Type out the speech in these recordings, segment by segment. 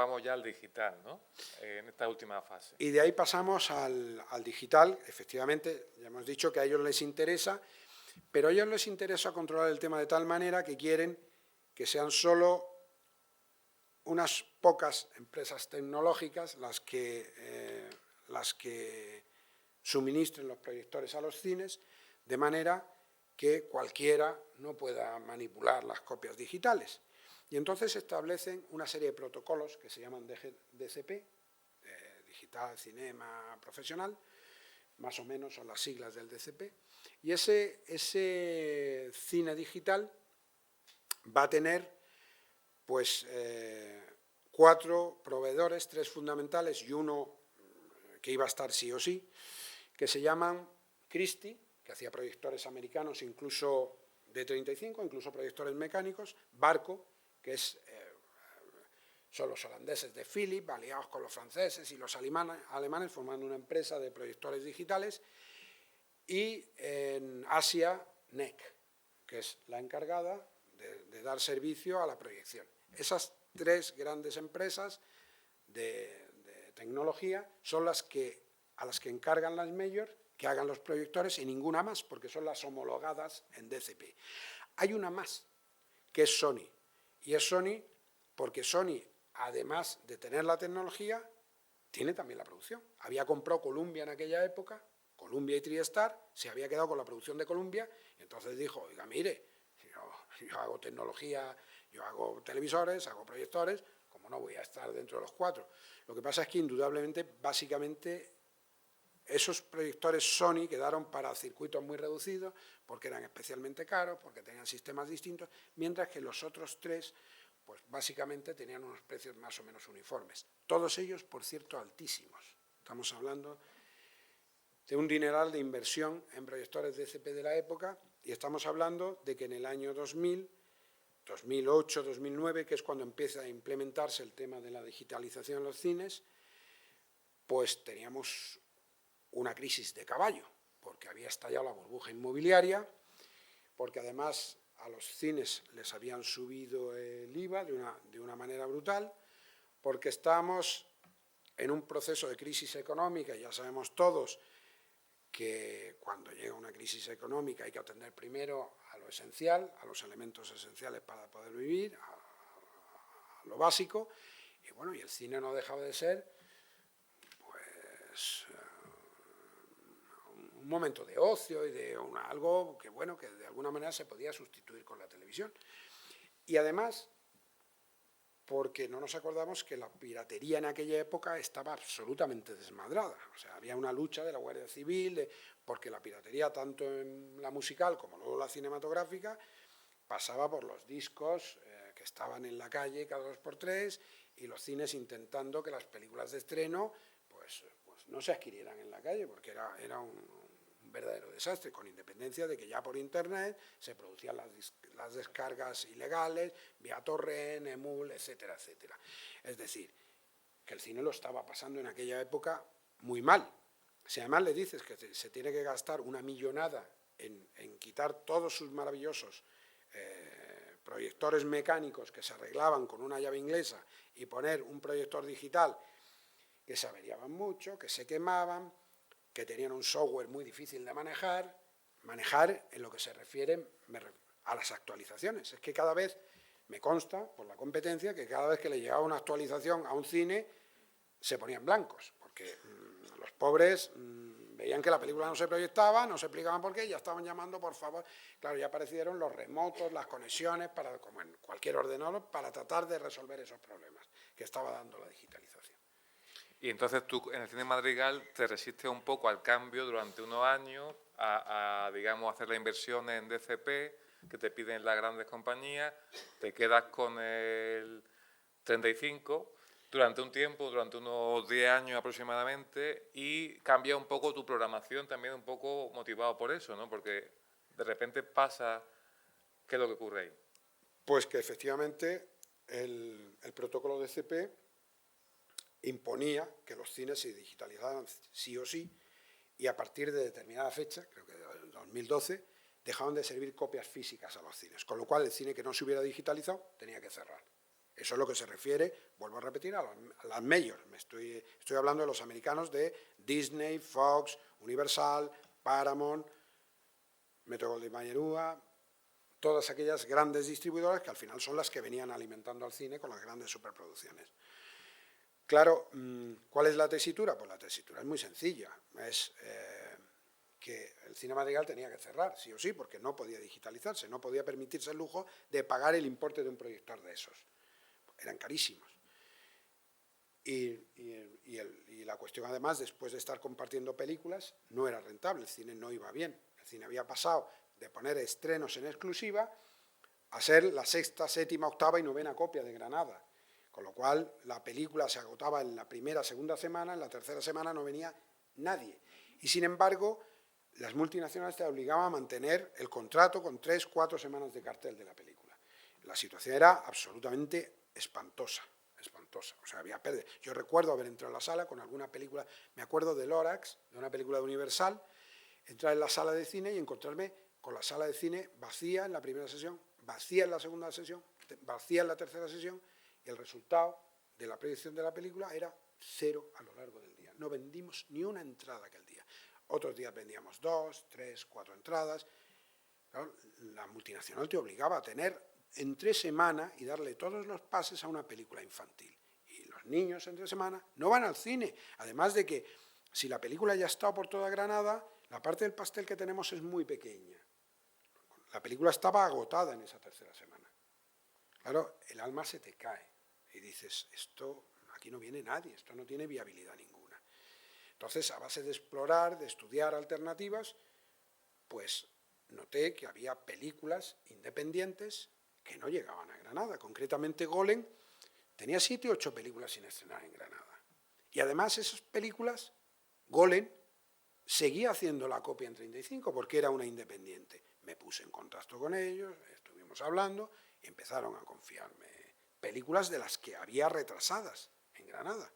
vamos ya al digital, ¿no? En esta última fase. Y de ahí pasamos al digital. Efectivamente, ya hemos dicho que a ellos les interesa, pero a ellos les interesa controlar el tema de tal manera que quieren que sean solo unas pocas empresas tecnológicas las que suministren los proyectores a los cines, de manera que cualquiera no pueda manipular las copias digitales. Y entonces establecen una serie de protocolos que se llaman DCP, Digital Cinema Profesional, más o menos son las siglas del DCP, y ese cine digital va a tener pues 4 proveedores, 3 fundamentales y uno que iba a estar sí o sí, que se llaman Christie, que hacía proyectores americanos, incluso de 35, incluso proyectores mecánicos, Barco, que son los holandeses de Philips, aliados con los franceses y los alemanes, formando una empresa de proyectores digitales, y en Asia, NEC, que es la encargada de dar servicio a la proyección. Esas 3 grandes empresas de tecnología son a las que encargan las majors que hagan los proyectores y ninguna más, porque son las homologadas en DCP. Hay una más, que es Sony, y es Sony porque Sony, además de tener la tecnología, tiene también la producción. Había comprado Columbia en aquella época, Columbia y TriStar, se había quedado con la producción de Columbia, y entonces dijo, oiga, mire, yo hago tecnología, yo hago televisores, hago proyectores, ¿cómo no voy a estar dentro de los 4? Lo que pasa es que indudablemente, básicamente, esos proyectores Sony quedaron para circuitos muy reducidos, porque eran especialmente caros, porque tenían sistemas distintos, mientras que los otros 3, pues básicamente tenían unos precios más o menos uniformes. Todos ellos, por cierto, altísimos. Estamos hablando de un dineral de inversión en proyectores DCP de la época, y estamos hablando de que en el año 2000, 2008, 2009, que es cuando empieza a implementarse el tema de la digitalización en los cines, pues teníamos una crisis de caballo, porque había estallado la burbuja inmobiliaria, porque además a los cines les habían subido el IVA de una manera brutal, porque estábamos en un proceso de crisis económica, y ya sabemos todos que cuando llega una crisis económica hay que atender primero a lo esencial, a los elementos esenciales para poder vivir, a lo básico, y bueno, y el cine no dejaba de ser pues un momento de ocio y de algo que, bueno, que de alguna manera se podía sustituir con la televisión. Y además, porque no nos acordamos que la piratería en aquella época estaba absolutamente desmadrada. O sea, había una lucha de la Guardia Civil, porque la piratería, tanto en la musical como luego la cinematográfica, pasaba por los discos que estaban en la calle cada 2 por 3 y los cines intentando que las películas de estreno pues no se adquirieran en la calle, porque era un verdadero desastre, con independencia de que ya por internet se producían las descargas ilegales, vía torrent, emul, etcétera, etcétera. Es decir, que el cine lo estaba pasando en aquella época muy mal. Si además le dices que se tiene que gastar una millonada en quitar todos sus maravillosos proyectores mecánicos que se arreglaban con una llave inglesa y poner un proyector digital que se averiaban mucho, que se quemaban, que tenían un software muy difícil de manejar en lo que se refiere a las actualizaciones. Es que cada vez, me consta, por la competencia, que cada vez que le llegaba una actualización a un cine, se ponían blancos, porque los pobres veían que la película no se proyectaba, no se explicaban por qué, y ya estaban llamando, por favor. Claro, ya aparecieron los remotos, las conexiones, como en cualquier ordenador, para tratar de resolver esos problemas que estaba dando la digitalización. Y entonces tú en el cine Madrigal te resistes un poco al cambio durante unos años, digamos, hacer la inversión en DCP que te piden las grandes compañías, te quedas con el 35 durante un tiempo, durante unos 10 años aproximadamente, y cambia un poco tu programación también, un poco motivado por eso, ¿no? Porque de repente pasa, ¿qué es lo que ocurre ahí? Pues que efectivamente el protocolo DCP imponía que los cines se digitalizaran sí o sí, y a partir de determinada fecha, creo que del 2012, dejaban de servir copias físicas a los cines, con lo cual el cine que no se hubiera digitalizado tenía que cerrar. Eso es lo que se refiere, vuelvo a repetir, a las majors. Estoy hablando de los americanos de Disney, Fox, Universal, Paramount, Metro-Goldwyn-Mayer, todas aquellas grandes distribuidoras que al final son las que venían alimentando al cine con las grandes superproducciones. Claro, ¿cuál es la tesitura? Pues la tesitura es muy sencilla, es que el cine madrigal tenía que cerrar, sí o sí, porque no podía digitalizarse, no podía permitirse el lujo de pagar el importe de un proyector de esos. Eran carísimos. Y la cuestión, además, después de estar compartiendo películas, no era rentable, el cine no iba bien. El cine había pasado de poner estrenos en exclusiva a ser la sexta, séptima, octava y novena copia de Granada. Con lo cual, la película se agotaba en la primera, segunda semana, en la tercera semana no venía nadie. Y, sin embargo, las multinacionales te obligaban a mantener el contrato con 3, 4 semanas de cartel de la película. La situación era absolutamente espantosa. O sea, había pérdida. Yo recuerdo haber entrado en la sala con alguna película, me acuerdo de Lorax, de una película de Universal, entrar en la sala de cine y encontrarme con la sala de cine vacía en la primera sesión, vacía en la segunda sesión, vacía en la tercera sesión, y el resultado de la proyección de la película era 0 a lo largo del día. No vendimos ni una entrada aquel día. Otros días vendíamos 2, 3, 4 entradas. Claro, la multinacional te obligaba a tener entre semana y darle todos los pases a una película infantil. Y los niños entre semana no van al cine. Además de que si la película ya ha estado por toda Granada, la parte del pastel que tenemos es muy pequeña. La película estaba agotada en esa tercera semana. Claro, el alma se te cae y dices, aquí no viene nadie, esto no tiene viabilidad ninguna. Entonces, a base de explorar, de estudiar alternativas, pues noté que había películas independientes que no llegaban a Granada. Concretamente, Golem tenía 7 u 8 películas sin estrenar en Granada. Y además esas películas, Golem seguía haciendo la copia en 35 porque era una independiente. Me puse en contacto con ellos, estuvimos hablando y empezaron a confiarme películas de las que había retrasadas en Granada.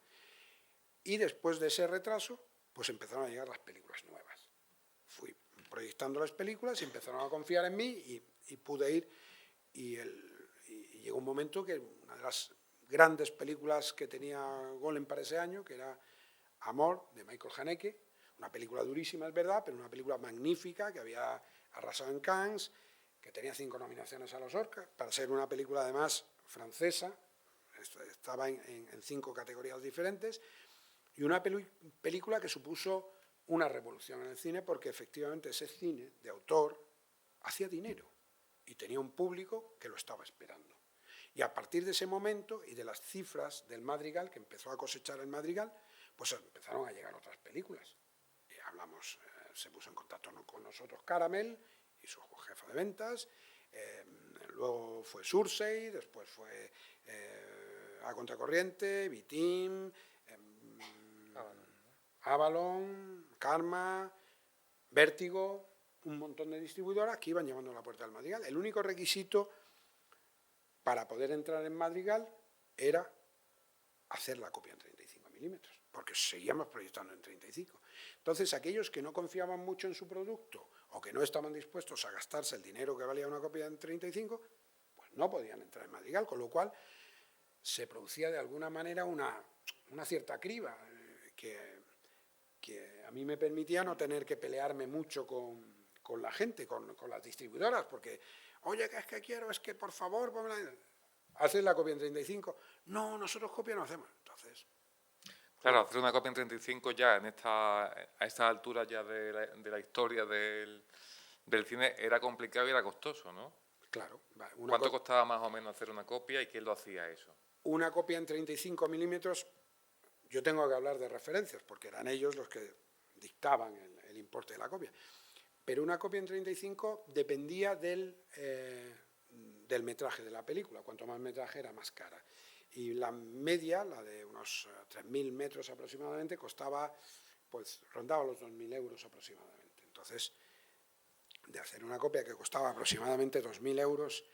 Y después de ese retraso, pues empezaron a llegar las películas nuevas. Fui proyectando las películas y empezaron a confiar en mí y pude ir. Y llegó un momento que una de las grandes películas que tenía Golem para ese año, que era Amor, de Michael Haneke, una película durísima, es verdad, pero una película magnífica, que había arrasado en Cannes, que tenía 5 nominaciones a los Oscars, para ser una película además francesa, estaba en 5 categorías diferentes, y una película que supuso una revolución en el cine, porque efectivamente ese cine de autor hacía dinero y tenía un público que lo estaba esperando. Y a partir de ese momento y de las cifras del Madrigal, que empezó a cosechar el Madrigal, pues empezaron a llegar otras películas. Y se puso en contacto con nosotros Caramel y su jefa de ventas, luego fue Sursey, después fue A Contracorriente, Vitim, Avalon, Karma, Vértigo, un montón de distribuidoras que iban llamando a la puerta del Madrigal. El único requisito para poder entrar en Madrigal era hacer la copia en 35 milímetros, porque seguíamos proyectando en 35. Entonces, aquellos que no confiaban mucho en su producto o que no estaban dispuestos a gastarse el dinero que valía una copia en 35, pues no podían entrar en Madrigal, con lo cual se producía de alguna manera una cierta criba que a mí me permitía no tener que pelearme mucho con la gente, con las distribuidoras, porque, oye, que es que quiero, es que por favor, ¿haces la copia en 35? No, nosotros copia no hacemos. Entonces, claro, hacer una copia en 35 ya a esta altura ya de la historia del cine era complicado y era costoso, ¿no? Claro. ¿Cuánto costaba más o menos hacer una copia y quién lo hacía eso? Una copia en 35 milímetros, yo tengo que hablar de referencias, porque eran ellos los que dictaban el importe de la copia. Pero una copia en 35 dependía del metraje de la película. Cuanto más metraje era más cara. Y la media, la de unos 3.000 metros aproximadamente, costaba, pues rondaba los 2.000 euros aproximadamente. Entonces, de hacer una copia que costaba aproximadamente 2.000 euros,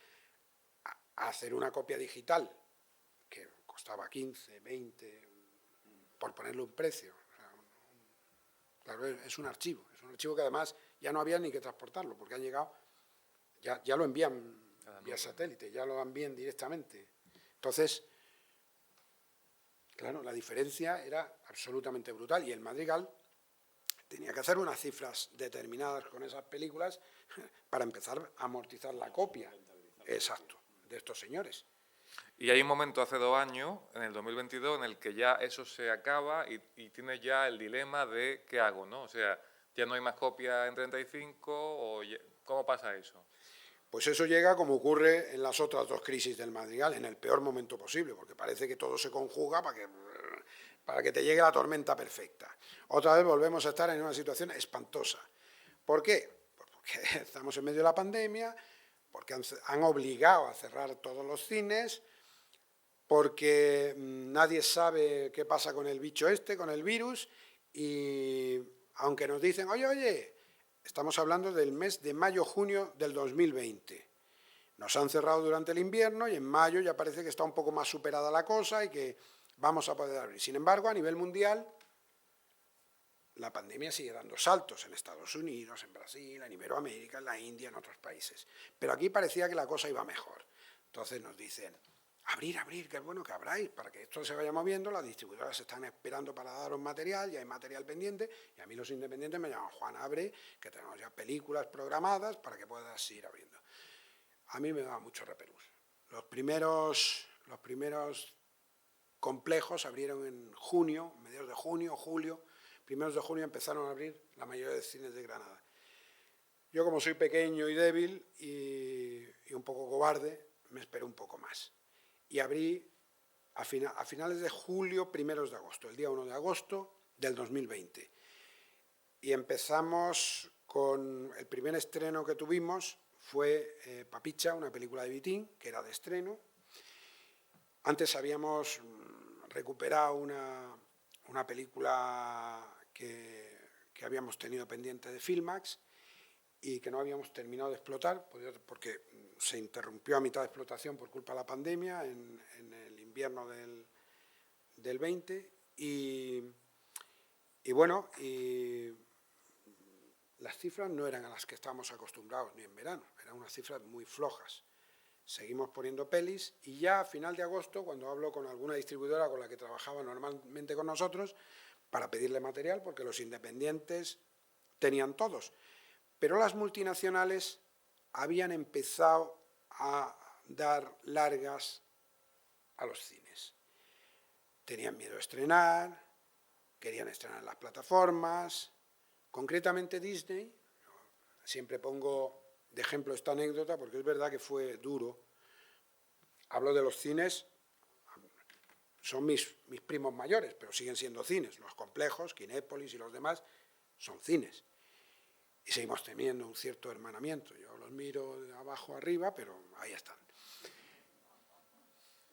a hacer una copia digital que costaba 15, 20, por ponerle un precio. O sea, claro, es un archivo que además ya no había ni que transportarlo, porque han llegado, ya lo envían vía satélite, ya lo envían directamente. Entonces, claro, la diferencia era absolutamente brutal y el Madrigal tenía que hacer unas cifras determinadas con esas películas para empezar a amortizar la copia. Exacto, de estos señores. Y hay un momento hace 2 años, en el 2022, en el que ya eso se acaba y tienes ya el dilema de qué hago, ¿no? O sea, ya no hay más copias en 35 o ¿cómo pasa eso? Pues eso llega como ocurre en las otras dos crisis del Madrigal, en el peor momento posible, porque parece que todo se conjuga para que te llegue la tormenta perfecta. Otra vez volvemos a estar en una situación espantosa. ¿Por qué? Pues porque estamos en medio de la pandemia, porque han obligado a cerrar todos los cines, porque nadie sabe qué pasa con el bicho este, con el virus, y aunque nos dicen, oye, estamos hablando del mes de mayo-junio del 2020. Nos han cerrado durante el invierno y en mayo ya parece que está un poco más superada la cosa y que vamos a poder abrir. Sin embargo, a nivel mundial, la pandemia sigue dando saltos en Estados Unidos, en Brasil, en Iberoamérica, en la India, en otros países. Pero aquí parecía que la cosa iba mejor. Entonces nos dicen, abrir, que es bueno que abráis, para que esto se vaya moviendo, las distribuidoras están esperando para daros material, ya hay material pendiente, y a mí los independientes me llaman, Juan, abre, que tenemos ya películas programadas para que puedas ir abriendo. A mí me daba mucho repelús. Los primeros complejos abrieron en junio, mediados de junio, julio, primeros de junio empezaron a abrir la mayoría de cines de Granada. Yo, como soy pequeño y débil y un poco cobarde, me esperé un poco más. Y abrí a finales de julio, primeros de agosto, el día 1 de agosto del 2020. Y empezamos con el primer estreno que tuvimos, fue Papicha, una película de Vitín, que era de estreno. Antes habíamos recuperado una película que habíamos tenido pendiente de Filmax y que no habíamos terminado de explotar, porque se interrumpió a mitad de explotación por culpa de la pandemia en el invierno del 20. Y bueno, las cifras no eran a las que estábamos acostumbrados ni en verano, eran unas cifras muy flojas. Seguimos poniendo pelis y ya a final de agosto, cuando hablo con alguna distribuidora con la que trabajaba normalmente con nosotros, para pedirle material, porque los independientes tenían todos. Pero las multinacionales habían empezado a dar largas a los cines. Tenían miedo a estrenar, querían estrenar en las plataformas. Concretamente Disney, siempre pongo de ejemplo esta anécdota porque es verdad que fue duro. Hablo de los cines, son mis primos mayores, pero siguen siendo cines. Los complejos, Kinépolis y los demás, son cines. Y seguimos teniendo un cierto hermanamiento. Yo los miro de abajo arriba, pero ahí están.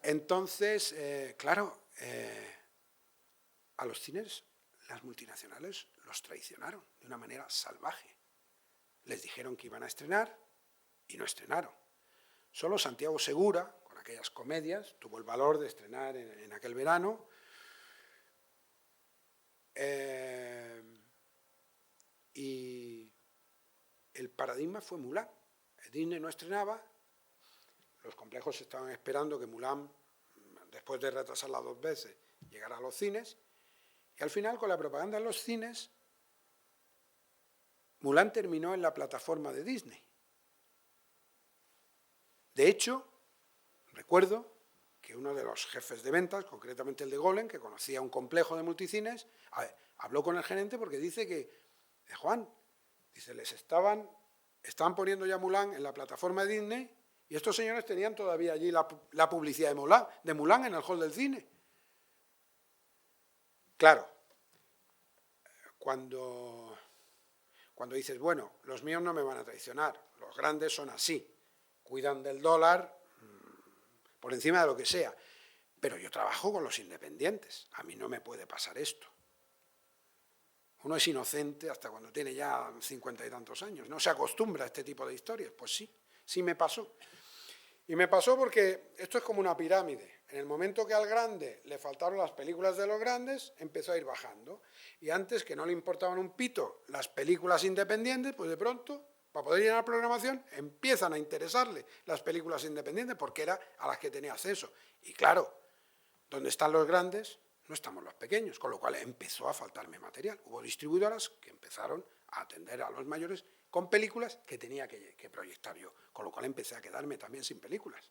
Entonces, claro, a los cines las multinacionales los traicionaron de una manera salvaje. Les dijeron que iban a estrenar y no estrenaron. Solo Santiago Segura, con aquellas comedias, tuvo el valor de estrenar en aquel verano. Y el paradigma fue Mulan. Disney no estrenaba, los complejos estaban esperando que Mulan, después de retrasarla 2 veces, llegara a los cines, y al final, con la propaganda en los cines, Mulan terminó en la plataforma de Disney. De hecho, recuerdo que uno de los jefes de ventas, concretamente el de Golem, que conocía un complejo de multicines, habló con el gerente porque dice que, Juan, dice, les estaban poniendo ya Mulan en la plataforma de Disney y estos señores tenían todavía allí la publicidad de Mulan en el hall del cine. Claro, cuando dices, bueno, los míos no me van a traicionar, los grandes son así, cuidan del dólar por encima de lo que sea, pero yo trabajo con los independientes, a mí no me puede pasar esto. Uno es inocente hasta cuando tiene ya 50 y tantos años, no se acostumbra a este tipo de historias. Pues sí me pasó. Y me pasó porque esto es como una pirámide. En el momento que al grande le faltaron las películas de los grandes, empezó a ir bajando. Y antes, que no le importaban un pito las películas independientes, pues de pronto, para poder llenar programación, empiezan a interesarle las películas independientes porque era a las que tenía acceso. Y claro, donde están los grandes, no estamos los pequeños, con lo cual empezó a faltarme material. Hubo distribuidoras que empezaron a atender a los mayores con películas que tenía que proyectar yo, con lo cual empecé a quedarme también sin películas.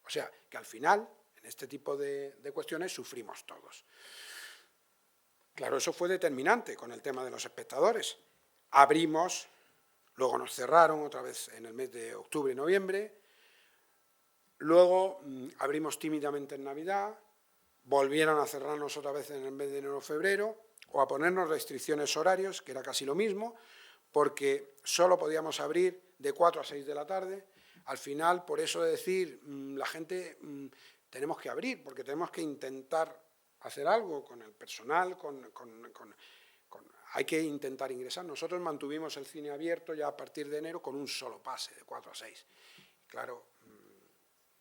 O sea, que al final, en este tipo de cuestiones, sufrimos todos. Claro, eso fue determinante con el tema de los espectadores. Abrimos, luego nos cerraron otra vez en el mes de octubre y noviembre, luego abrimos tímidamente en Navidad, volvieron a cerrarnos otra vez en el mes de enero o febrero, o a ponernos restricciones horarios, que era casi lo mismo, porque solo podíamos abrir de 4 a 6 de la tarde. Al final, por eso de decir, la gente, tenemos que abrir, porque tenemos que intentar hacer algo con el personal, hay que intentar ingresar. Nosotros mantuvimos el cine abierto ya a partir de enero con un solo pase, de 4 a 6. Claro,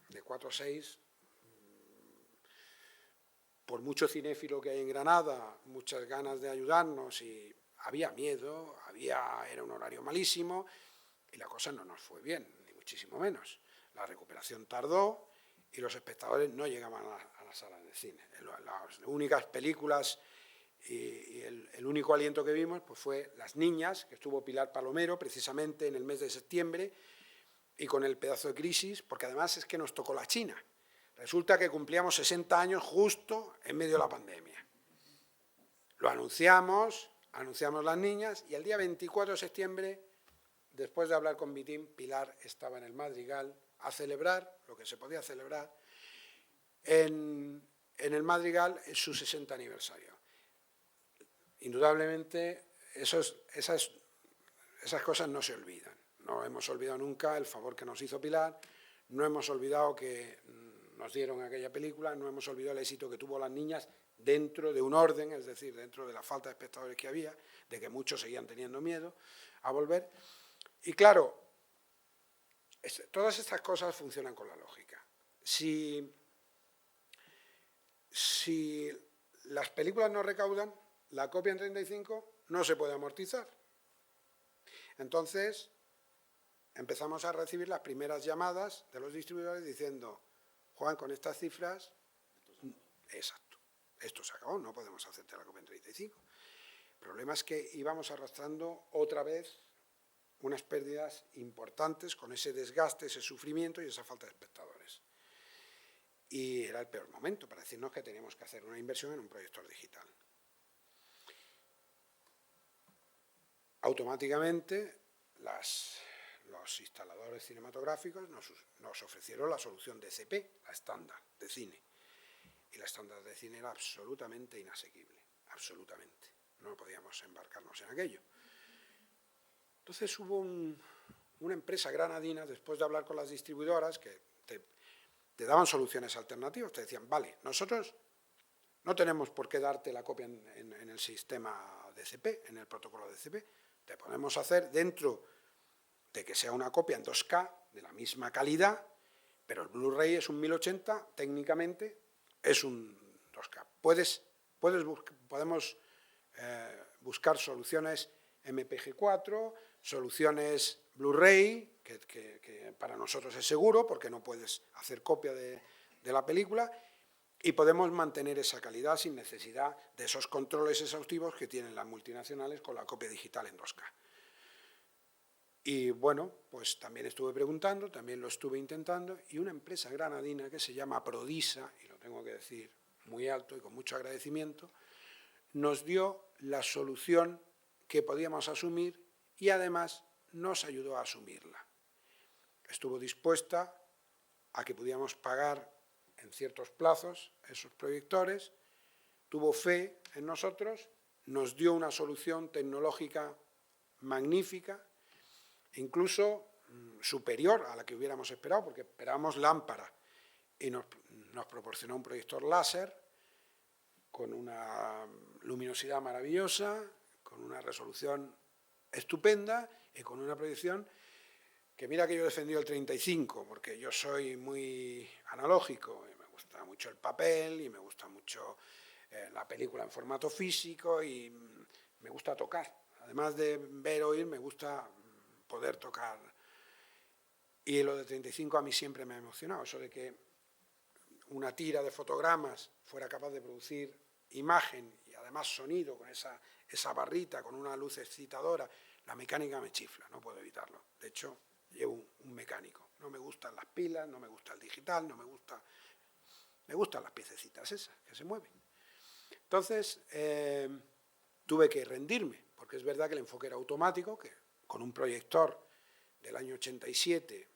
de 4 a 6, por mucho cinéfilo que hay en Granada, muchas ganas de ayudarnos y había miedo, era un horario malísimo y la cosa no nos fue bien, ni muchísimo menos. La recuperación tardó y los espectadores no llegaban a las salas de cine. Las únicas películas y el único aliento que vimos pues fue Las Niñas, que estuvo Pilar Palomero precisamente en el mes de septiembre, y con el pedazo de crisis, porque además es que nos tocó la China. Resulta que cumplíamos 60 años justo en medio de la pandemia. Lo anunciamos Las Niñas, y el día 24 de septiembre, después de hablar con Vitín, Pilar estaba en el Madrigal a celebrar lo que se podía celebrar en el Madrigal en su 60 aniversario. Indudablemente, esas cosas no se olvidan. No hemos olvidado nunca el favor que nos hizo Pilar, no hemos olvidado que nos dieron aquella película, no hemos olvidado el éxito que tuvo Las Niñas dentro de un orden, es decir, dentro de la falta de espectadores que había, de que muchos seguían teniendo miedo a volver. Y claro, todas estas cosas funcionan con la lógica. Si las películas no recaudan, la copia en 35 no se puede amortizar. Entonces, empezamos a recibir las primeras llamadas de los distribuidores diciendo: Juan, con estas cifras, exacto, esto se acabó, no podemos hacerte la copia en 35. El problema es que íbamos arrastrando otra vez unas pérdidas importantes con ese desgaste, ese sufrimiento y esa falta de espectadores. Y era el peor momento para decirnos que teníamos que hacer una inversión en un proyector digital. Automáticamente, los instaladores cinematográficos nos ofrecieron la solución DCP, la estándar de cine. Y la estándar de cine era absolutamente inasequible, absolutamente. No podíamos embarcarnos en aquello. Entonces hubo una empresa granadina, después de hablar con las distribuidoras, que te daban soluciones alternativas, te decían: vale, nosotros no tenemos por qué darte la copia en el sistema DCP, en el protocolo DCP, te podemos hacer dentro de que sea una copia en 2K, de la misma calidad, pero el Blu-ray es un 1080, técnicamente es un 2K. Podemos buscar soluciones MPG4, soluciones Blu-ray, que para nosotros es seguro, porque no puedes hacer copia de la película, y podemos mantener esa calidad sin necesidad de esos controles exhaustivos que tienen las multinacionales con la copia digital en 2K. Y bueno, pues también estuve preguntando, también lo estuve intentando, y una empresa granadina que se llama Prodisa, y lo tengo que decir muy alto y con mucho agradecimiento, nos dio la solución que podíamos asumir y además nos ayudó a asumirla. Estuvo dispuesta a que pudiéramos pagar en ciertos plazos esos proyectores, tuvo fe en nosotros, nos dio una solución tecnológica magnífica, incluso superior a la que hubiéramos esperado, porque esperábamos lámpara, y nos proporcionó un proyector láser con una luminosidad maravillosa, con una resolución estupenda y con una proyección que, mira que yo he defendido el 35, porque yo soy muy analógico, y me gusta mucho el papel y me gusta mucho la película en formato físico y me gusta tocar. Además de ver o oír, me gusta poder tocar. Y lo de 35 a mí siempre me ha emocionado, eso de que una tira de fotogramas fuera capaz de producir imagen y además sonido con esa barrita, con una luz excitadora. La mecánica me chifla, no puedo evitarlo. De hecho, llevo un mecánico. No me gustan las pilas, no me gusta el digital, no me gusta... Me gustan las piececitas esas, que se mueven. Entonces, tuve que rendirme, porque es verdad que el enfoque era automático, que con un proyector del año 87,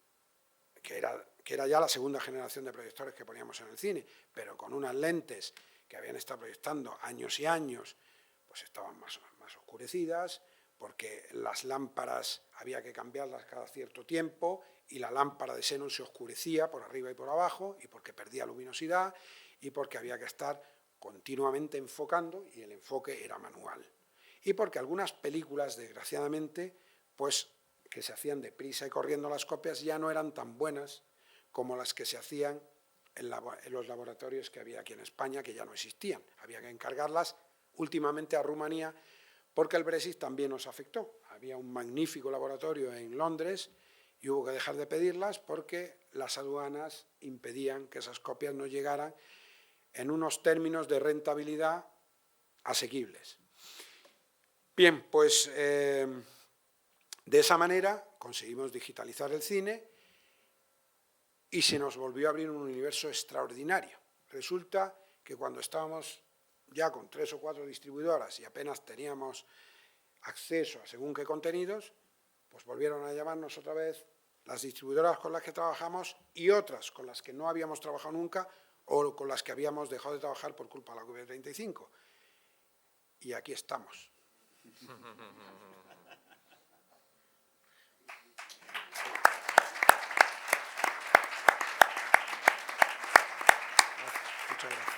que era ya la segunda generación de proyectores que poníamos en el cine, pero con unas lentes que habían estado proyectando años y años, pues estaban más oscurecidas, porque las lámparas había que cambiarlas cada cierto tiempo y la lámpara de xenón se oscurecía por arriba y por abajo y porque perdía luminosidad y porque había que estar continuamente enfocando y el enfoque era manual. Y porque algunas películas, desgraciadamente, pues que se hacían deprisa y corriendo las copias ya no eran tan buenas como las que se hacían en los laboratorios que había aquí en España, que ya no existían. Había que encargarlas últimamente a Rumanía, porque el Brexit también nos afectó. Había un magnífico laboratorio en Londres y hubo que dejar de pedirlas porque las aduanas impedían que esas copias no llegaran en unos términos de rentabilidad asequibles. Bien, pues de esa manera conseguimos digitalizar el cine y se nos volvió a abrir un universo extraordinario. Resulta que cuando estábamos ya con 3 o 4 distribuidoras y apenas teníamos acceso a según qué contenidos, pues volvieron a llamarnos otra vez las distribuidoras con las que trabajamos y otras con las que no habíamos trabajado nunca o con las que habíamos dejado de trabajar por culpa de la COVID-35. Y aquí estamos. Muchas gracias.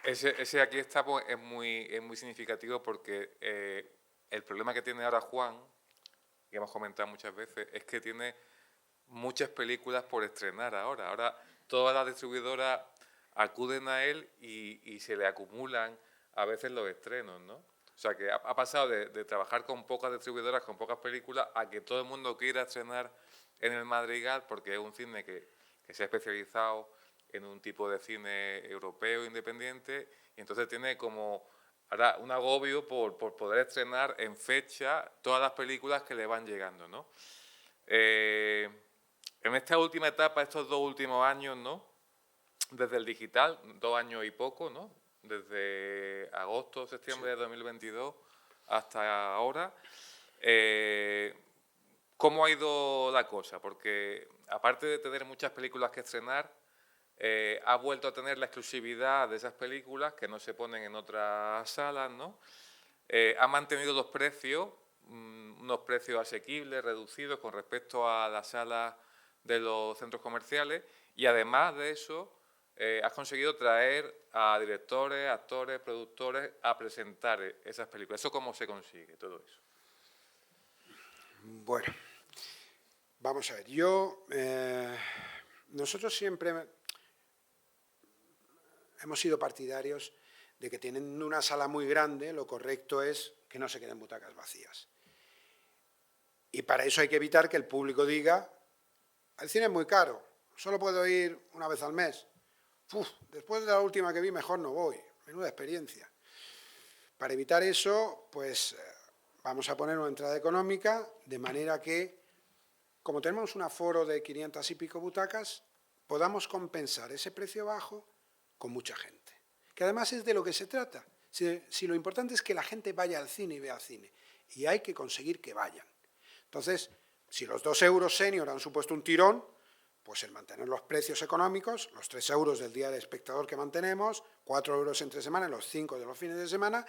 Ese aquí estamos es muy significativo porque el problema que tiene ahora Juan, que hemos comentado muchas veces, es que tiene muchas películas por estrenar ahora. Ahora todas las distribuidoras acuden a él y se le acumulan a veces los estrenos, ¿no? O sea que ha pasado de trabajar con pocas distribuidoras, con pocas películas, a que todo el mundo quiera estrenar en el Madrigal porque es un cine que se ha especializado en un tipo de cine europeo independiente y entonces tiene como ahora un agobio por poder estrenar en fecha todas las películas que le van llegando, ¿no? En esta última etapa, estos 2 últimos años, ¿no? Desde el digital, 2 años y poco, ¿no? Desde agosto, septiembre de 2022 hasta ahora, ¿cómo ha ido la cosa? Porque aparte de tener muchas películas que estrenar, ha vuelto a tener la exclusividad de esas películas que no se ponen en otras salas, ¿no? Ha mantenido los precios, unos precios asequibles, reducidos con respecto a las salas de los centros comerciales y además de eso has conseguido traer a directores, actores, productores a presentar esas películas. ¿Eso cómo se consigue, todo eso? Bueno, vamos a ver, nosotros siempre hemos sido partidarios de que teniendo una sala muy grande, lo correcto es que no se queden butacas vacías. Y para eso hay que evitar que el público diga, el cine es muy caro, solo puedo ir una vez al mes. Después de la última que vi, mejor no voy. Menuda experiencia. Para evitar eso, pues vamos a poner una entrada económica, de manera que, como tenemos un aforo de 500 y pico butacas, podamos compensar ese precio bajo con mucha gente. Que además es de lo que se trata. Si lo importante es que la gente vaya al cine y vea cine. Y hay que conseguir que vayan. Entonces, si los 2 euros senior han supuesto un tirón, pues el mantener los precios económicos, los 3 euros del día del espectador que mantenemos, 4 euros entre semana, los 5 de los fines de semana,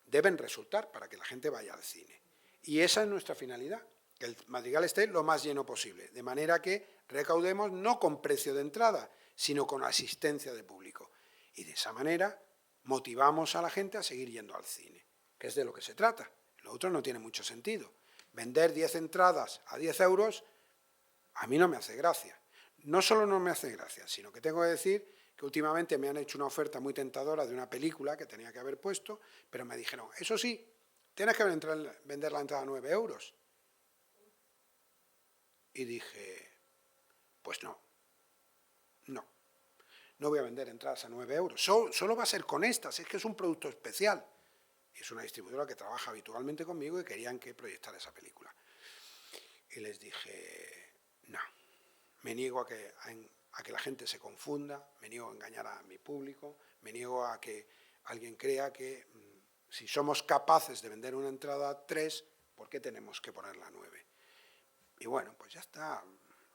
deben resultar para que la gente vaya al cine. Y esa es nuestra finalidad, que el Madrigal esté lo más lleno posible, de manera que recaudemos no con precio de entrada, sino con asistencia de público. Y de esa manera motivamos a la gente a seguir yendo al cine, que es de lo que se trata. Lo otro no tiene mucho sentido. Vender 10 entradas a 10 euros, a mí no me hace gracia. No solo no me hace gracia, sino que tengo que decir que últimamente me han hecho una oferta muy tentadora de una película que tenía que haber puesto, pero me dijeron, eso sí, tienes que vender la entrada a 9 euros. Y dije, pues no voy a vender entradas a 9 euros, solo va a ser con estas, es que es un producto especial. Y es una distribuidora que trabaja habitualmente conmigo y querían que proyectara esa película. Y les dije, no, me niego a que la gente se confunda, me niego a engañar a mi público, me niego a que alguien crea que si somos capaces de vender una entrada a 3, ¿por qué tenemos que ponerla a 9? Y bueno, pues ya está,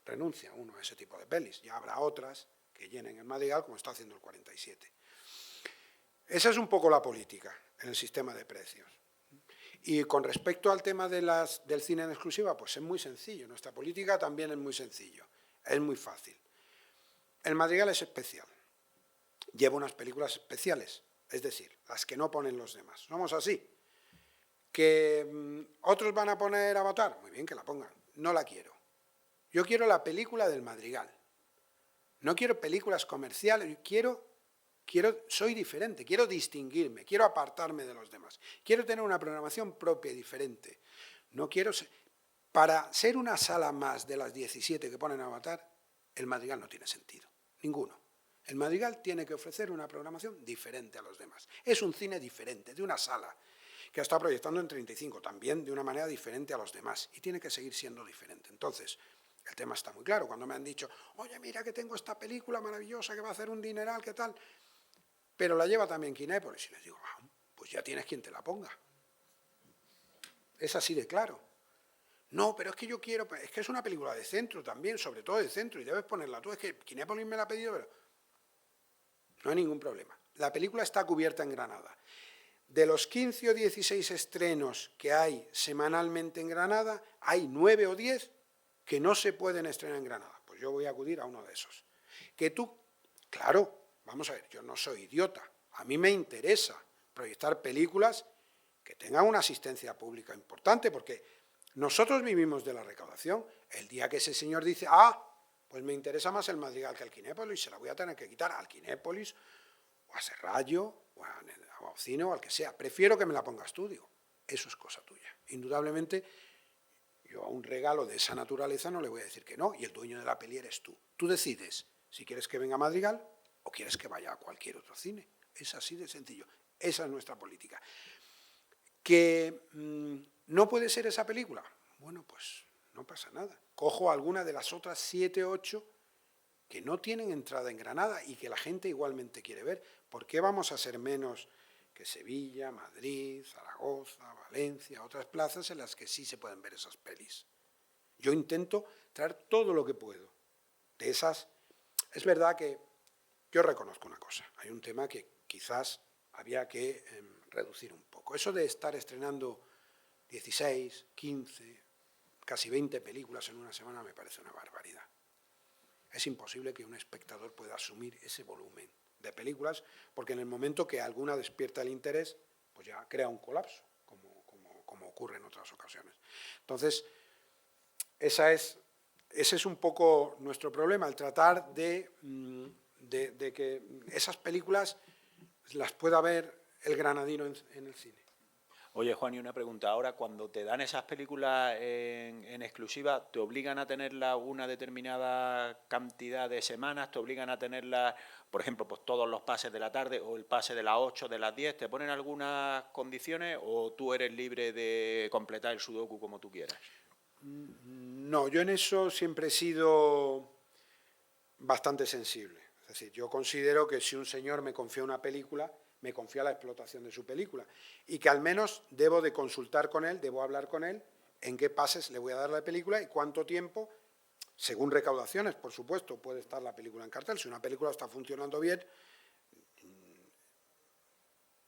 renuncia uno a ese tipo de pelis, ya habrá otras que llenen el Madrigal como está haciendo el 47. Esa es un poco la política en el sistema de precios. Y con respecto al tema del cine en exclusiva, pues es muy sencillo. Nuestra política también es muy sencillo, es muy fácil. El Madrigal es especial, lleva unas películas especiales, es decir, las que no ponen los demás. Somos así. ¿Que otros van a poner Avatar? Muy bien, que la pongan. No la quiero. Yo quiero la película del Madrigal. No quiero películas comerciales, soy diferente, quiero distinguirme, quiero apartarme de los demás. Quiero tener una programación propia y diferente. No quiero para ser una sala más de las 17 que ponen Avatar, el Madrigal no tiene sentido, ninguno. El Madrigal tiene que ofrecer una programación diferente a los demás. Es un cine diferente, de una sala que está proyectando en 35, también de una manera diferente a los demás, y tiene que seguir siendo diferente. Entonces, el tema está muy claro. Cuando me han dicho, oye, mira que tengo esta película maravillosa que va a hacer un dineral, ¿qué tal? Pero la lleva también Kinépolis. Y les digo, pues ya tienes quien te la ponga. Es así de claro. No, pero es que yo quiero, es que es una película de centro también, sobre todo de centro, y debes ponerla tú. Es que Kinépolis me la ha pedido, pero no hay ningún problema. La película está cubierta en Granada. De los 15 o 16 estrenos que hay semanalmente en Granada, hay 9 o 10 que no se pueden estrenar en Granada. Pues yo voy a acudir a uno de esos. Que tú, claro, vamos a ver, yo no soy idiota. A mí me interesa proyectar películas que tengan una asistencia pública importante, porque nosotros vivimos de la recaudación. El día que ese señor dice, pues me interesa más el Madrigal que el Kinépolis, se la voy a tener que quitar al Kinépolis, o a Serrallo, o a Ocine, o al que sea. Prefiero que me la pongas tú, digo, eso es cosa tuya. Indudablemente, yo a un regalo de esa naturaleza no le voy a decir que no, y el dueño de la peli eres tú. Tú decides si quieres que venga a Madrigal o quieres que vaya a cualquier otro cine. Es así de sencillo. Esa es nuestra política. ¿Que no puede ser esa película? Bueno, pues no pasa nada. Cojo alguna de las otras 7 o 8 que no tienen entrada en Granada y que la gente igualmente quiere ver. ¿Por qué vamos a ser menos que Sevilla, Madrid, Zaragoza, Valencia, otras plazas en las que sí se pueden ver esas pelis? Yo intento traer todo lo que puedo de esas. Es verdad que yo reconozco una cosa, hay un tema que quizás había que reducir un poco. Eso de estar estrenando 16, 15, casi 20 películas en una semana me parece una barbaridad. Es imposible que un espectador pueda asumir ese volumen de películas, porque en el momento que alguna despierta el interés, pues ya crea un colapso, como ocurre en otras ocasiones. Entonces, ese es un poco nuestro problema, el tratar de que esas películas las pueda ver el granadino en el cine. Oye, Juan, y una pregunta. Ahora, cuando te dan esas películas en exclusiva, ¿te obligan a tenerlas una determinada cantidad de semanas? ¿Te obligan a tenerlas, por ejemplo, pues todos los pases de la tarde o el pase de las 8, de las 10? ¿Te ponen algunas condiciones o tú eres libre de completar el sudoku como tú quieras? No, yo en eso siempre he sido bastante sensible. Es decir, yo considero que si un señor me confía una película, me confía la explotación de su película y que al menos debo de consultar con él, debo hablar con él en qué pases le voy a dar la película y cuánto tiempo, según recaudaciones, por supuesto, puede estar la película en cartel. Si una película está funcionando bien,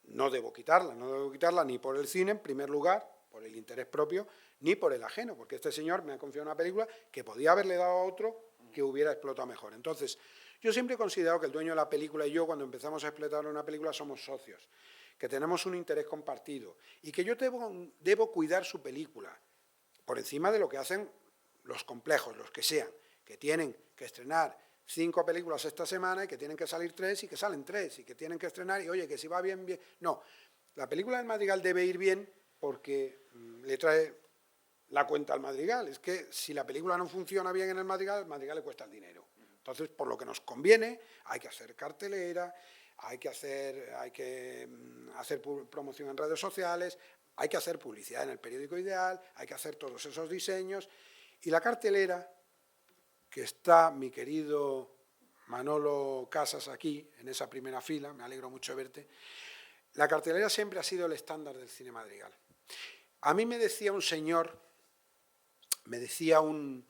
no debo quitarla ni por el cine, en primer lugar, por el interés propio, ni por el ajeno, porque este señor me ha confiado una película que podía haberle dado a otro que hubiera explotado mejor. Entonces, yo siempre he considerado que el dueño de la película y yo, cuando empezamos a explotar una película, somos socios, que tenemos un interés compartido y que yo debo cuidar su película por encima de lo que hacen los complejos, los que sean, que tienen que estrenar 5 películas esta semana y que tienen que salir 3 y que salen 3 y que tienen que estrenar y oye, que si va bien, bien. No, la película del Madrigal debe ir bien porque le trae la cuenta al Madrigal. Es que si la película no funciona bien en el Madrigal le cuesta el dinero. Entonces, por lo que nos conviene, hay que hacer cartelera, hay que hacer promoción en redes sociales, hay que hacer publicidad en el periódico Ideal, hay que hacer todos esos diseños. Y la cartelera, que está mi querido Manolo Casas aquí, en esa primera fila, me alegro mucho de verte, la cartelera siempre ha sido el estándar del cine madrigal. A mí me decía un señor, me decía un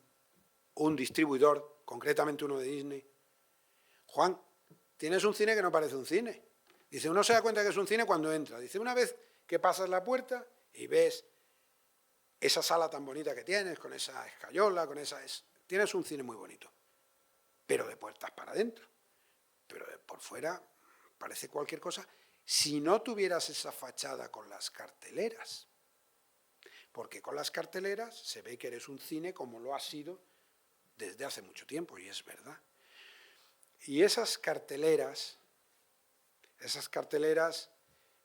distribuidor, concretamente uno de Disney, Juan, tienes un cine que no parece un cine. Dice, uno se da cuenta que es un cine cuando entra. Dice, una vez que pasas la puerta y ves esa sala tan bonita que tienes, con esa escayola, tienes un cine muy bonito, pero de puertas para adentro. Pero por fuera parece cualquier cosa. Si no tuvieras esa fachada con las carteleras, porque con las carteleras se ve que eres un cine como lo has sido desde hace mucho tiempo, y es verdad. Y esas carteleras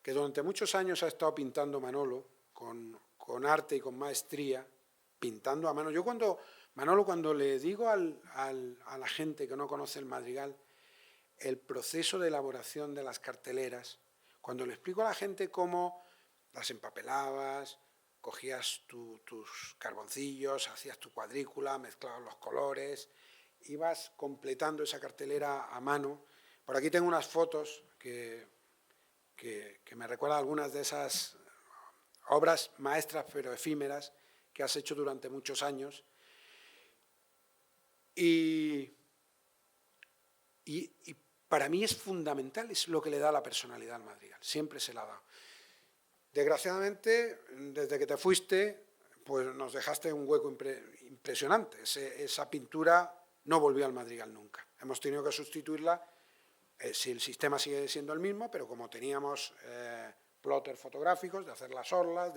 que durante muchos años ha estado pintando Manolo, con arte y con maestría, pintando a mano. Yo cuando le digo a la gente que no conoce el Madrigal el proceso de elaboración de las carteleras, cuando le explico a la gente cómo las empapelabas, cogías tus carboncillos, hacías tu cuadrícula, mezclabas los colores, ibas completando esa cartelera a mano. Por aquí tengo unas fotos que me recuerdan algunas de esas obras maestras pero efímeras que has hecho durante muchos años. Y para mí es fundamental, es lo que le da la personalidad al Madrigal, siempre se la ha dado. Desgraciadamente, desde que te fuiste, pues nos dejaste un hueco impresionante. Esa pintura no volvió al Madrigal nunca. Hemos tenido que sustituirla, si el sistema sigue siendo el mismo, pero como teníamos plotters fotográficos, de hacer las orlas,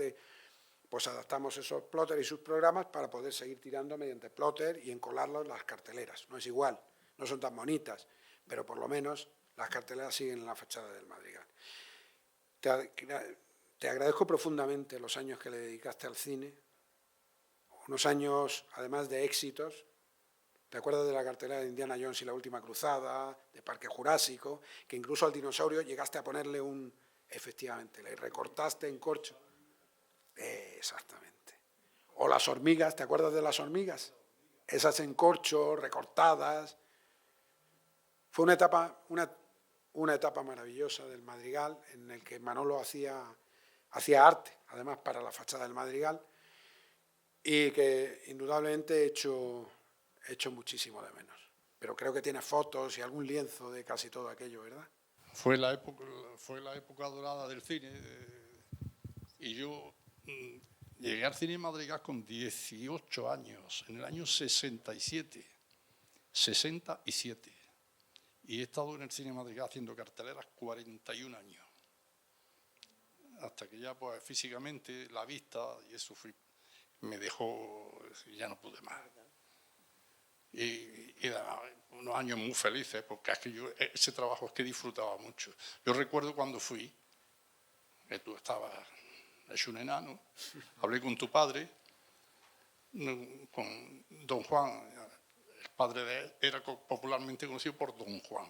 pues adaptamos esos plotters y sus programas para poder seguir tirando mediante plotter y encolarlos las carteleras. No es igual, no son tan bonitas, pero por lo menos las carteleras siguen en la fachada del Madrigal. Te agradezco profundamente los años que le dedicaste al cine, unos años además de éxitos. ¿Te acuerdas de la cartelera de Indiana Jones y la Última Cruzada, de Parque Jurásico, que incluso al dinosaurio llegaste a ponerle efectivamente, le recortaste en corcho? Exactamente. O las hormigas, ¿te acuerdas de las hormigas? Esas en corcho, recortadas. Fue una etapa maravillosa del Madrigal, en el que Manolo hacía arte, además para la fachada del Madrigal, y que indudablemente he hecho muchísimo de menos. Pero creo que tiene fotos y algún lienzo de casi todo aquello, ¿verdad? Fue la época dorada del cine, y yo llegué al cine Madrigal con 18 años, en el año 67. Y he estado en el cine Madrigal haciendo carteleras 41 años. Hasta que ya pues físicamente la vista y eso me dejó, ya no pude más. Y unos años muy felices, porque es que yo ese trabajo es que disfrutaba mucho. Yo recuerdo cuando fui, que tú estabas hecho un enano, hablé con tu padre, con don Juan. El padre de él era popularmente conocido por don Juan.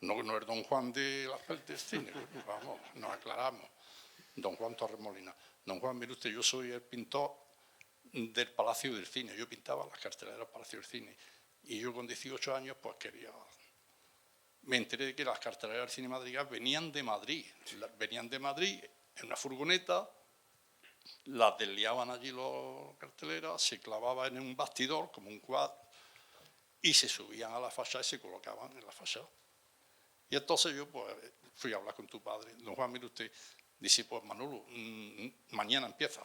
No el don Juan de las partes del cine, vamos, nos aclaramos. Don Juan Torremolina. Don Juan, mire usted, yo soy el pintor del Palacio del Cine. Yo pintaba las carteleras del Palacio del Cine. Y yo con 18 años, pues me enteré de que las carteleras del Cine Madrigal venían de Madrid. Venían de Madrid en una furgoneta, las desliaban allí las carteleras, se clavaban en un bastidor, como un cuadro, y se subían a la fachada y se colocaban en la fachada. Y entonces yo pues fui a hablar con tu padre. Don Juan, mire usted, dice, pues Manolo, mañana empieza.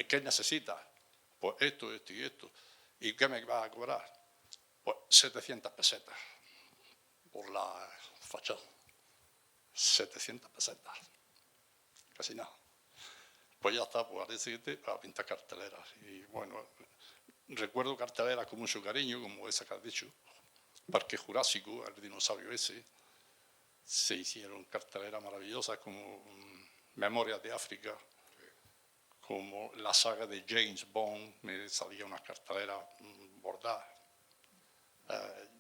¿Qué necesitas? Pues esto y esto. ¿Y qué me vas a cobrar? Pues 700 pesetas por la fachada. 700 pesetas. Casi nada. Pues ya está, pues al día siguiente para pintar carteleras. Y bueno, recuerdo carteleras con mucho cariño, como esa que has dicho. Parque Jurásico, el dinosaurio ese. Se hicieron carteleras maravillosas como Memorias de África, como la saga de James Bond, me salía unas carteleras bordadas.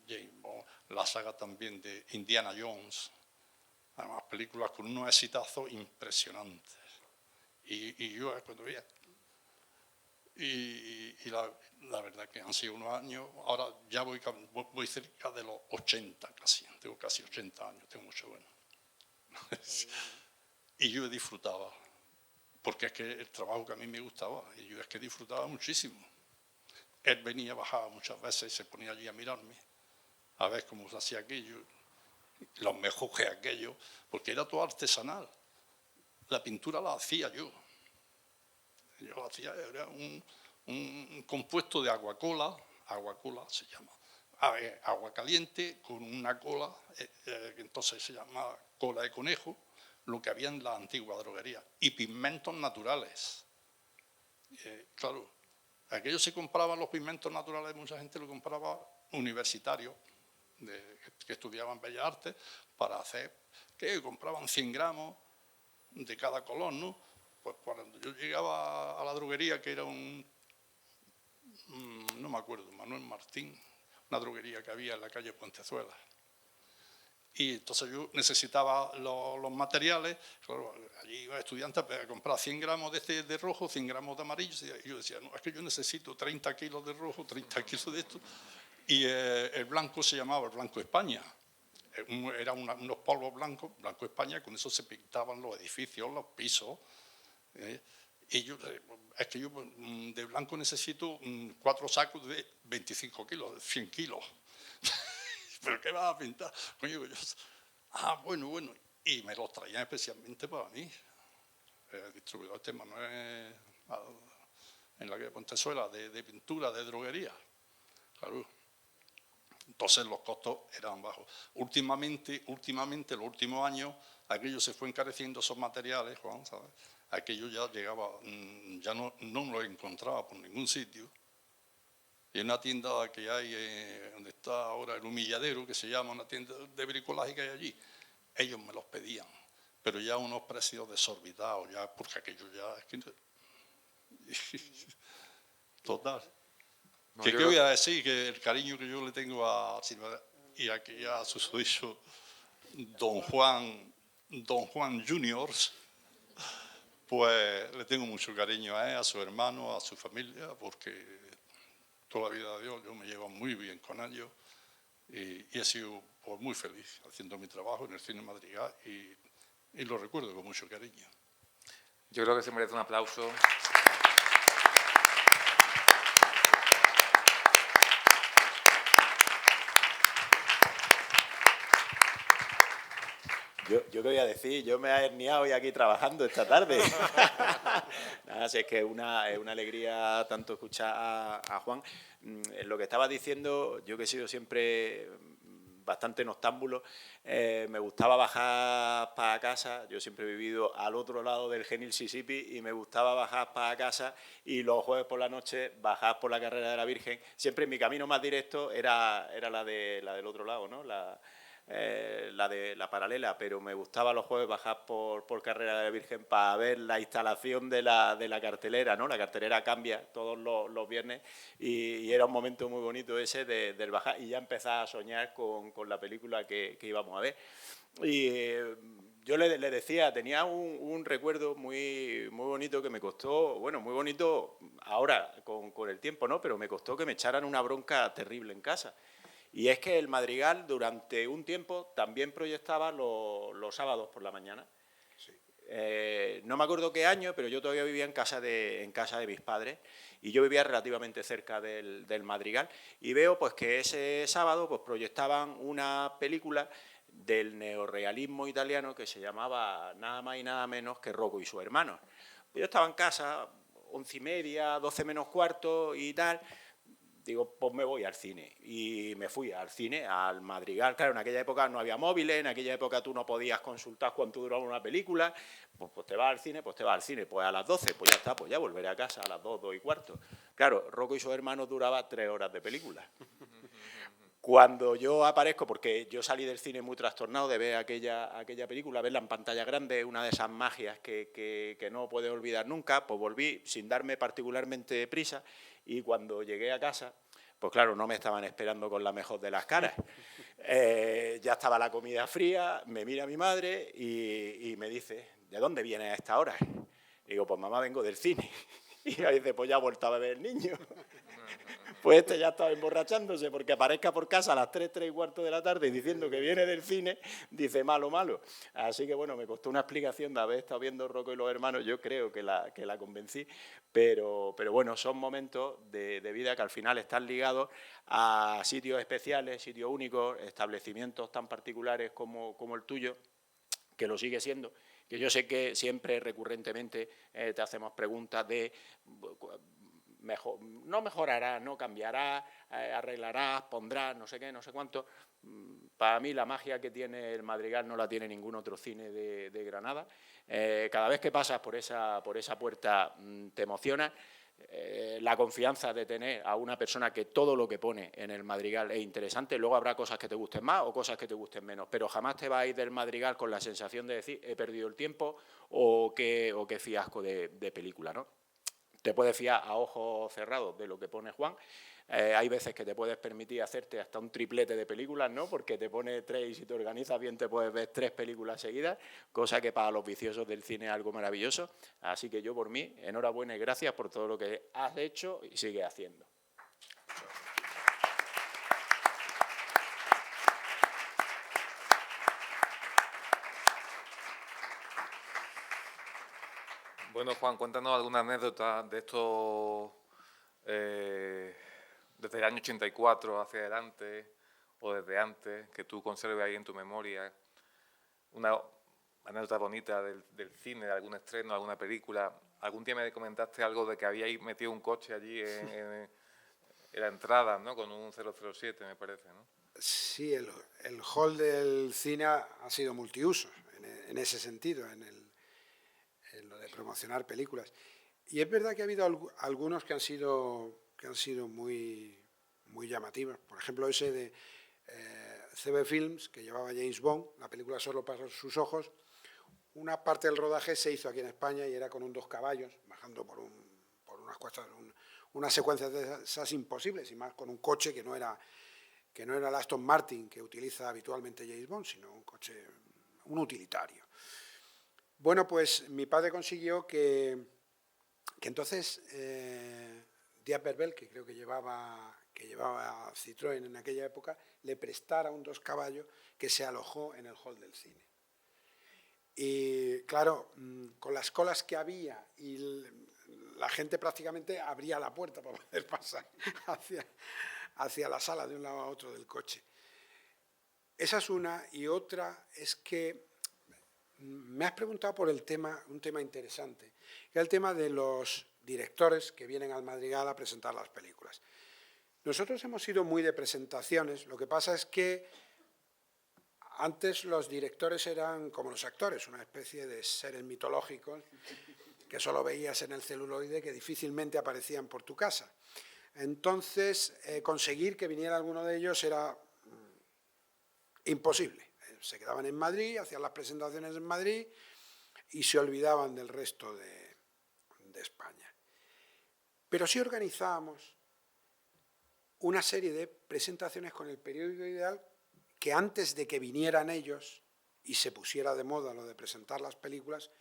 James Bond, la saga también de Indiana Jones, además películas con unos exitazos impresionantes. Y yo cuando veía, y la verdad que han sido unos años, ahora ya voy cerca de los 80 casi, tengo casi 80 años, tengo mucho bueno. Y yo disfrutaba, porque es que el trabajo que a mí me gustaba, y yo es que disfrutaba muchísimo. Él venía, bajaba muchas veces y se ponía allí a mirarme, a ver cómo se hacía aquello, los mejores aquello, porque era todo artesanal. La pintura la hacía yo. Yo la hacía, era un compuesto de agua cola se llama, agua caliente con una cola, que entonces se llama cola de conejo, lo que había en la antigua droguería, y pigmentos naturales. Claro, aquellos se compraban los pigmentos naturales, mucha gente lo compraba universitario, que estudiaban Bellas Artes, para hacer, que compraban 100 gramos de cada color, ¿no? Pues cuando yo llegaba a la droguería, que era no me acuerdo, Manuel Martín, una droguería que había en la calle Puentezuela. Y entonces yo necesitaba los materiales, claro, allí iba estudiante a comprar 100 gramos de rojo, 100 gramos de amarillo, y yo decía, no, es que yo necesito 30 kilos de rojo, 30 kilos de esto, y el blanco se llamaba el Blanco España. Eran unos polvos blancos, Blanco España, con eso se pintaban los edificios, los pisos. Y yo, es que yo de blanco necesito 4 sacos de 25 kilos, 100 kilos. ¿Pero qué vas a pintar? Coño, bueno. Y me los traían especialmente para mí. El distribuidor este Manuel, en la calle Pontezuela, de pintura, de droguería. Claro. Entonces los costos eran bajos. Últimamente, los últimos años, aquello se fue encareciendo esos materiales, Juan, ¿sabes? Aquello ya llegaba, ya no lo encontraba por ningún sitio. Y en una tienda que hay, donde está ahora el Humilladero, que se llama una tienda de bricolaje que hay allí, ellos me los pedían, pero ya a unos precios desorbitados, ya, porque aquello ya es que... Total. No, ¿Qué voy a decir? Que el cariño que yo le tengo a Silva y aquí a su suizo, Don Juan Junior, pues le tengo mucho cariño a él, a su hermano, a su familia, porque toda la vida de Dios yo me llevo muy bien con ellos y he sido pues, muy feliz haciendo mi trabajo en el Cine Madrigal y lo recuerdo con mucho cariño. Yo creo que se merece un aplauso. Yo qué voy a decir, yo me he herniado hoy aquí trabajando esta tarde. Nada, si es que es una alegría tanto escuchar a Juan. Lo que estaba diciendo, yo que he sido siempre bastante noctámbulo, me gustaba bajar para casa, yo siempre he vivido al otro lado del Genil Mississippi y me gustaba bajar para casa y los jueves por la noche bajar por la carrera de la Virgen. Siempre mi camino más directo era la del otro lado, ¿no? La de la paralela, pero me gustaba los jueves bajar por carrera de la Virgen para ver la instalación de la cartelera, ¿no? La cartelera cambia todos los viernes y era un momento muy bonito ese del bajar y ya empezar a soñar con la película que íbamos a ver. Y yo le decía, tenía un recuerdo muy bonito que me costó, bueno, muy bonito ahora con el tiempo, ¿no? Pero me costó que me echaran una bronca terrible en casa. Y es que el Madrigal durante un tiempo también proyectaba los sábados por la mañana. Sí. No me acuerdo qué año, pero yo todavía vivía en casa de mis padres y yo vivía relativamente cerca del Madrigal y veo pues que ese sábado pues proyectaban una película del neorrealismo italiano que se llamaba nada más y nada menos que Rocco y sus hermanos. Yo estaba en casa, 11:30, 12 menos cuarto y tal. Digo, pues me voy al cine. Y me fui al cine, al Madrigal. Claro, en aquella época no había móviles, en aquella época tú no podías consultar cuánto duraba una película. Pues te vas al cine, pues te vas al cine. Pues a las 12, pues ya está, pues ya volveré a casa a las 2, 2:15. Claro, Rocco y sus hermanos duraba 3 horas de película. Cuando yo aparezco, porque yo salí del cine muy trastornado de ver aquella película, verla en pantalla grande, una de esas magias que no puedes olvidar nunca, pues volví sin darme particularmente prisa, y cuando llegué a casa, pues claro, no me estaban esperando con la mejor de las caras. Ya estaba la comida fría, me mira mi madre y me dice, ¿de dónde vienes a esta hora? Y digo, pues mamá, vengo del cine. Y ella dice, pues ya ha vuelto a beber el niño. Pues este ya estaba emborrachándose, porque aparezca por casa a las 3:15 de la tarde diciendo que viene del cine, dice malo, malo. Así que bueno, me costó una explicación de haber estado viendo Rocco y los hermanos, yo creo que la convencí, pero bueno, son momentos de vida que al final están ligados a sitios especiales, sitios únicos, establecimientos tan particulares como el tuyo, que lo sigue siendo, que yo sé que siempre recurrentemente te hacemos preguntas de no mejorarás, no cambiarás, arreglarás, pondrás, no sé qué, no sé cuánto. Para mí la magia que tiene el Madrigal no la tiene ningún otro cine de Granada. Cada vez que pasas por esa puerta te emociona. La confianza de tener a una persona que todo lo que pone en el Madrigal es interesante. Luego habrá cosas que te gusten más o cosas que te gusten menos, pero jamás te vas a ir del Madrigal con la sensación de decir he perdido el tiempo o qué fiasco de película, ¿no? Te puedes fiar a ojos cerrados de lo que pone Juan. Hay veces que te puedes permitir hacerte hasta un triplete de películas, ¿no? Porque te pone 3 y si te organizas bien te puedes ver 3 películas seguidas, cosa que para los viciosos del cine es algo maravilloso. Así que yo por mí, enhorabuena y gracias por todo lo que has hecho y sigues haciendo. Bueno, Juan, cuéntanos alguna anécdota de esto desde el año 84 hacia adelante o desde antes, que tú conserves ahí en tu memoria. Una anécdota bonita del cine, de algún estreno, alguna película. Algún día me comentaste algo de que habíais metido un coche allí en la entrada, ¿no? Con un 007, me parece, ¿no? Sí, el hall del cine ha sido multiusos, en ese sentido, en lo de promocionar películas. Y es verdad que ha habido algunos que han sido muy llamativos. Por ejemplo, ese de CB Films, que llevaba James Bond, la película Solo para sus ojos. Una parte del rodaje se hizo aquí en España y era con un 2 caballos, bajando por unas cuestas, unas secuencias de esas imposibles, y más con un coche que no era el Aston Martin que utiliza habitualmente James Bond, sino un utilitario. Bueno, pues mi padre consiguió que entonces Díaz Verbel, que creo que llevaba Citroën en aquella época, le prestara un 2 caballos que se alojó en el hall del cine. Y claro, con las colas que había y la gente prácticamente abría la puerta para poder pasar hacia la sala de un lado a otro del coche. Esa es una, y otra es que me has preguntado por un tema interesante, que es el tema de los directores que vienen al Madrigal a presentar las películas. Nosotros hemos sido muy de presentaciones, lo que pasa es que antes los directores eran como los actores, una especie de seres mitológicos que solo veías en el celuloide, que difícilmente aparecían por tu casa. Entonces, conseguir que viniera alguno de ellos era imposible. Se quedaban en Madrid, hacían las presentaciones en Madrid y se olvidaban del resto de España. Pero sí organizábamos una serie de presentaciones con el periódico Ideal que antes de que vinieran ellos y se pusiera de moda lo de presentar las películas,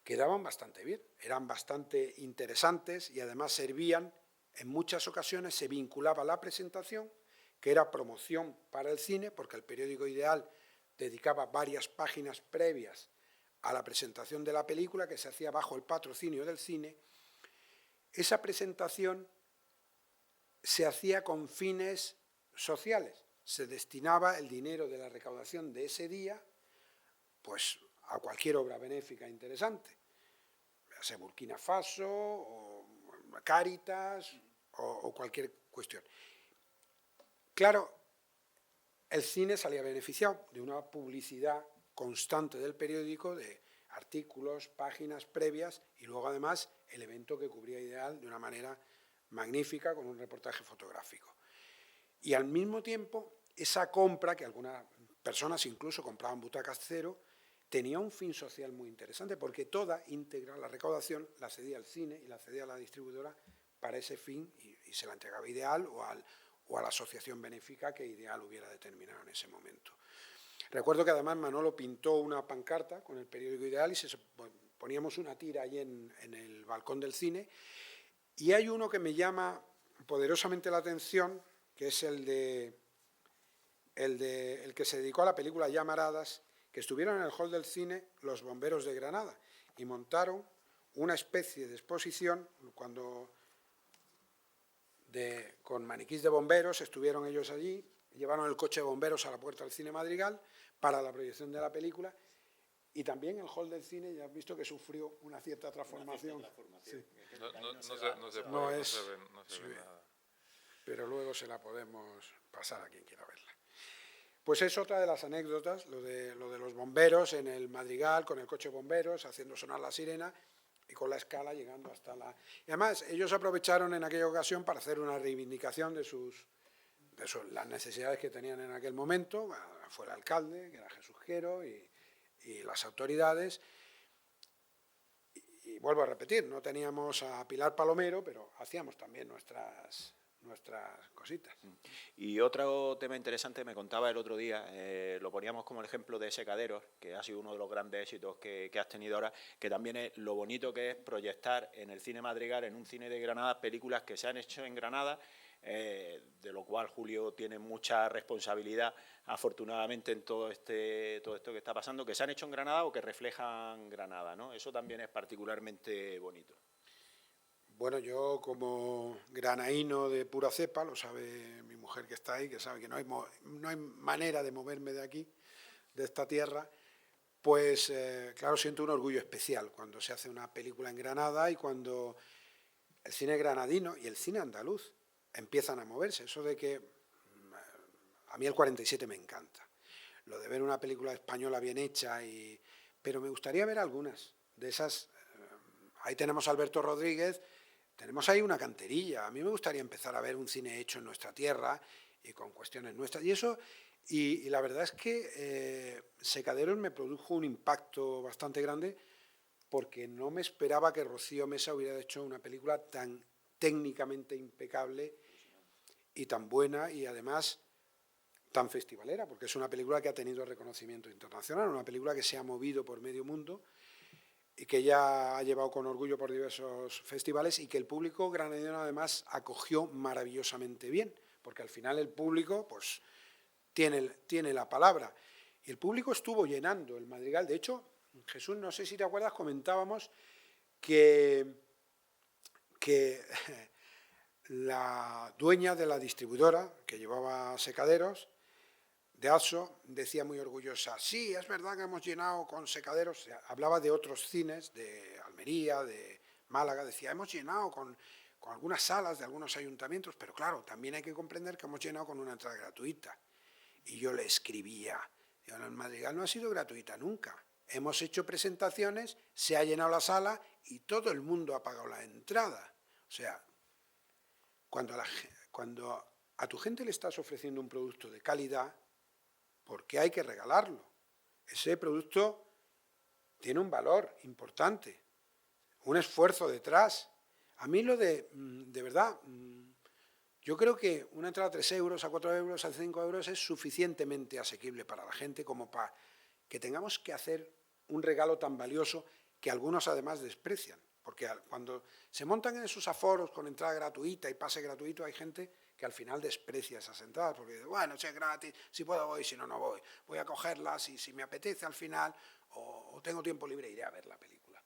quedaban bastante bien, eran bastante interesantes y además servían, en muchas ocasiones se vinculaba la presentación, que era promoción para el cine, porque el periódico Ideal dedicaba varias páginas previas a la presentación de la película, que se hacía bajo el patrocinio del cine. Esa presentación se hacía con fines sociales. Se destinaba el dinero de la recaudación de ese día pues, a cualquier obra benéfica interesante, ya sea Burkina Faso, o Cáritas, o cualquier cuestión. Claro, el cine salía beneficiado de una publicidad constante del periódico, de artículos, páginas previas, y luego además el evento que cubría Ideal de una manera magnífica con un reportaje fotográfico. Y al mismo tiempo, esa compra, que algunas personas incluso compraban butacas cero, tenía un fin social muy interesante, porque toda íntegra, la recaudación, la cedía al cine y la cedía a la distribuidora para ese fin y se la entregaba a Ideal o a la asociación benéfica que Ideal hubiera determinado en ese momento. Recuerdo que además Manolo pintó una pancarta con el periódico Ideal y poníamos una tira ahí en el balcón del cine, y hay uno que me llama poderosamente la atención, que es el que se dedicó a la película Llamaradas, que estuvieron en el hall del cine los bomberos de Granada y montaron una especie de exposición con maniquís de bomberos, estuvieron ellos allí, llevaron el coche de bomberos a la puerta del cine Madrigal para la proyección de la película, y también el hall del cine ya has visto que sufrió una cierta transformación. Sí. No se ve nada. Pero luego se la podemos pasar a quien quiera verla. Pues es otra de las anécdotas, lo de los bomberos en el Madrigal, con el coche de bomberos, haciendo sonar la sirena y con la escala llegando hasta la... Y además, ellos aprovecharon en aquella ocasión para hacer una reivindicación de las necesidades que tenían en aquel momento. Fue el alcalde, que era Jesús Quero, y las autoridades. Y vuelvo a repetir, no teníamos a Pilar Palomero, pero hacíamos también nuestras cositas. Y otro tema interesante me contaba el otro día, lo poníamos como el ejemplo de Secaderos, que ha sido uno de los grandes éxitos que has tenido ahora, que también es lo bonito que es proyectar en el cine Madrigal, en un cine de Granada, películas que se han hecho en Granada, de lo cual Julio tiene mucha responsabilidad, afortunadamente, en todo esto que está pasando, que se han hecho en Granada o que reflejan Granada, ¿no? Eso también es particularmente bonito. Bueno, yo como granaíno de pura cepa, lo sabe mi mujer que está ahí, que sabe que no hay manera de moverme de aquí, de esta tierra, pues claro, siento un orgullo especial cuando se hace una película en Granada y cuando el cine granadino y el cine andaluz empiezan a moverse. Eso de que a mí el 47 me encanta, lo de ver una película española bien hecha, pero me gustaría ver algunas de esas. Ahí tenemos a Alberto Rodríguez, tenemos ahí una canterilla. A mí me gustaría empezar a ver un cine hecho en nuestra tierra y con cuestiones nuestras. Y la verdad es que Secaderos me produjo un impacto bastante grande, porque no me esperaba que Rocío Mesa hubiera hecho una película tan técnicamente impecable y tan buena, y además tan festivalera, porque es una película que ha tenido reconocimiento internacional, una película que se ha movido por medio mundo y que ya ha llevado con orgullo por diversos festivales, y que el público granadino además acogió maravillosamente bien, porque al final el público pues tiene la palabra. Y el público estuvo llenando el Madrigal. De hecho, Jesús, no sé si te acuerdas, comentábamos que la dueña de la distribuidora que llevaba Secaderos, de ASO, decía muy orgullosa: sí, es verdad que hemos llenado con Secaderos. O sea, hablaba de otros cines, de Almería, de Málaga, decía, hemos llenado con algunas salas de algunos ayuntamientos, pero claro, también hay que comprender que hemos llenado con una entrada gratuita. Y yo le escribía, el Madrigal no ha sido gratuita nunca. Hemos hecho presentaciones, se ha llenado la sala y todo el mundo ha pagado la entrada. O sea, cuando a tu gente le estás ofreciendo un producto de calidad, ¿por qué hay que regalarlo? Ese producto tiene un valor importante, un esfuerzo detrás. A mí de verdad, yo creo que una entrada a 3 euros, a 4 euros, a 5 euros es suficientemente asequible para la gente como para que tengamos que hacer un regalo tan valioso que algunos además desprecian. Porque cuando se montan en esos aforos con entrada gratuita y pase gratuito, hay gente que al final desprecia esas entradas, porque dice, bueno, si es gratis, si puedo voy, si no, no voy. Voy a cogerlas y si me apetece al final o tengo tiempo libre, iré a ver la película.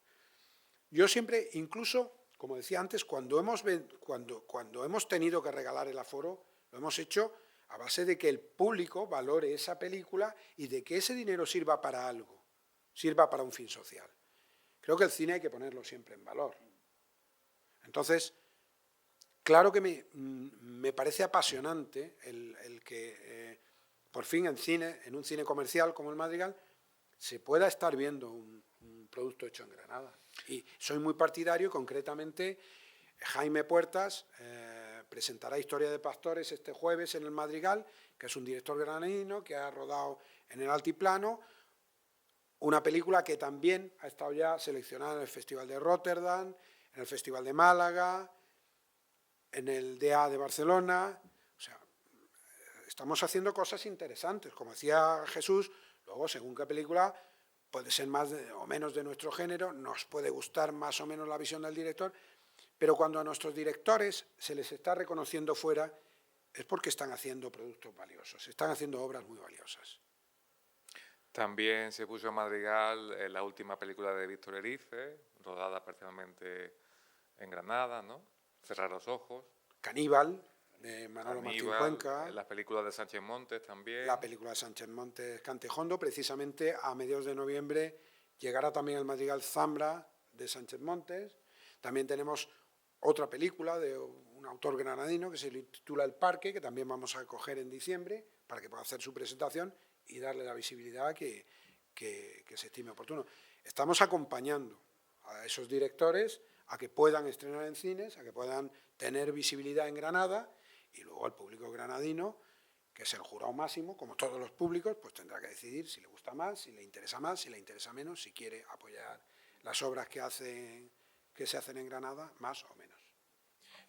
Yo siempre, incluso, como decía antes, cuando hemos tenido que regalar el aforo, lo hemos hecho a base de que el público valore esa película y de que ese dinero sirva para algo, sirva para un fin social. Creo que el cine hay que ponerlo siempre en valor. Entonces, claro que me parece apasionante el que por fin en un cine comercial como el Madrigal, se pueda estar viendo un producto hecho en Granada. Y soy muy partidario, concretamente, Jaime Puertas presentará Historia de Pastores este jueves en el Madrigal, que es un director granadino que ha rodado en el Altiplano, una película que también ha estado ya seleccionada en el Festival de Rotterdam, en el Festival de Málaga, en el DA de Barcelona. O sea, estamos haciendo cosas interesantes. Como decía Jesús, luego, según qué película, puede ser más o menos de nuestro género, nos puede gustar más o menos la visión del director, pero cuando a nuestros directores se les está reconociendo fuera, es porque están haciendo productos valiosos, están haciendo obras muy valiosas. También se puso en Madrigal la última película de Víctor Erice, rodada parcialmente en Granada, ¿no? Cerrar los ojos. Caníbal, de Manolo Martín Cuenca. Las películas de Sánchez Montes también. La película de Sánchez Montes, Cantejondo. Precisamente a mediados de noviembre llegará también al Madrigal Zambra de Sánchez Montes. También tenemos otra película de un autor granadino que se titula El Parque, que también vamos a acoger en diciembre para que pueda hacer su presentación y darle la visibilidad que se estime oportuno. Estamos acompañando a esos directores a que puedan estrenar en cines, a que puedan tener visibilidad en Granada, y luego al público granadino, que es el jurado máximo, como todos los públicos, pues tendrá que decidir si le gusta más, si le interesa más, si le interesa menos, si quiere apoyar las obras que se hacen en Granada, más o menos.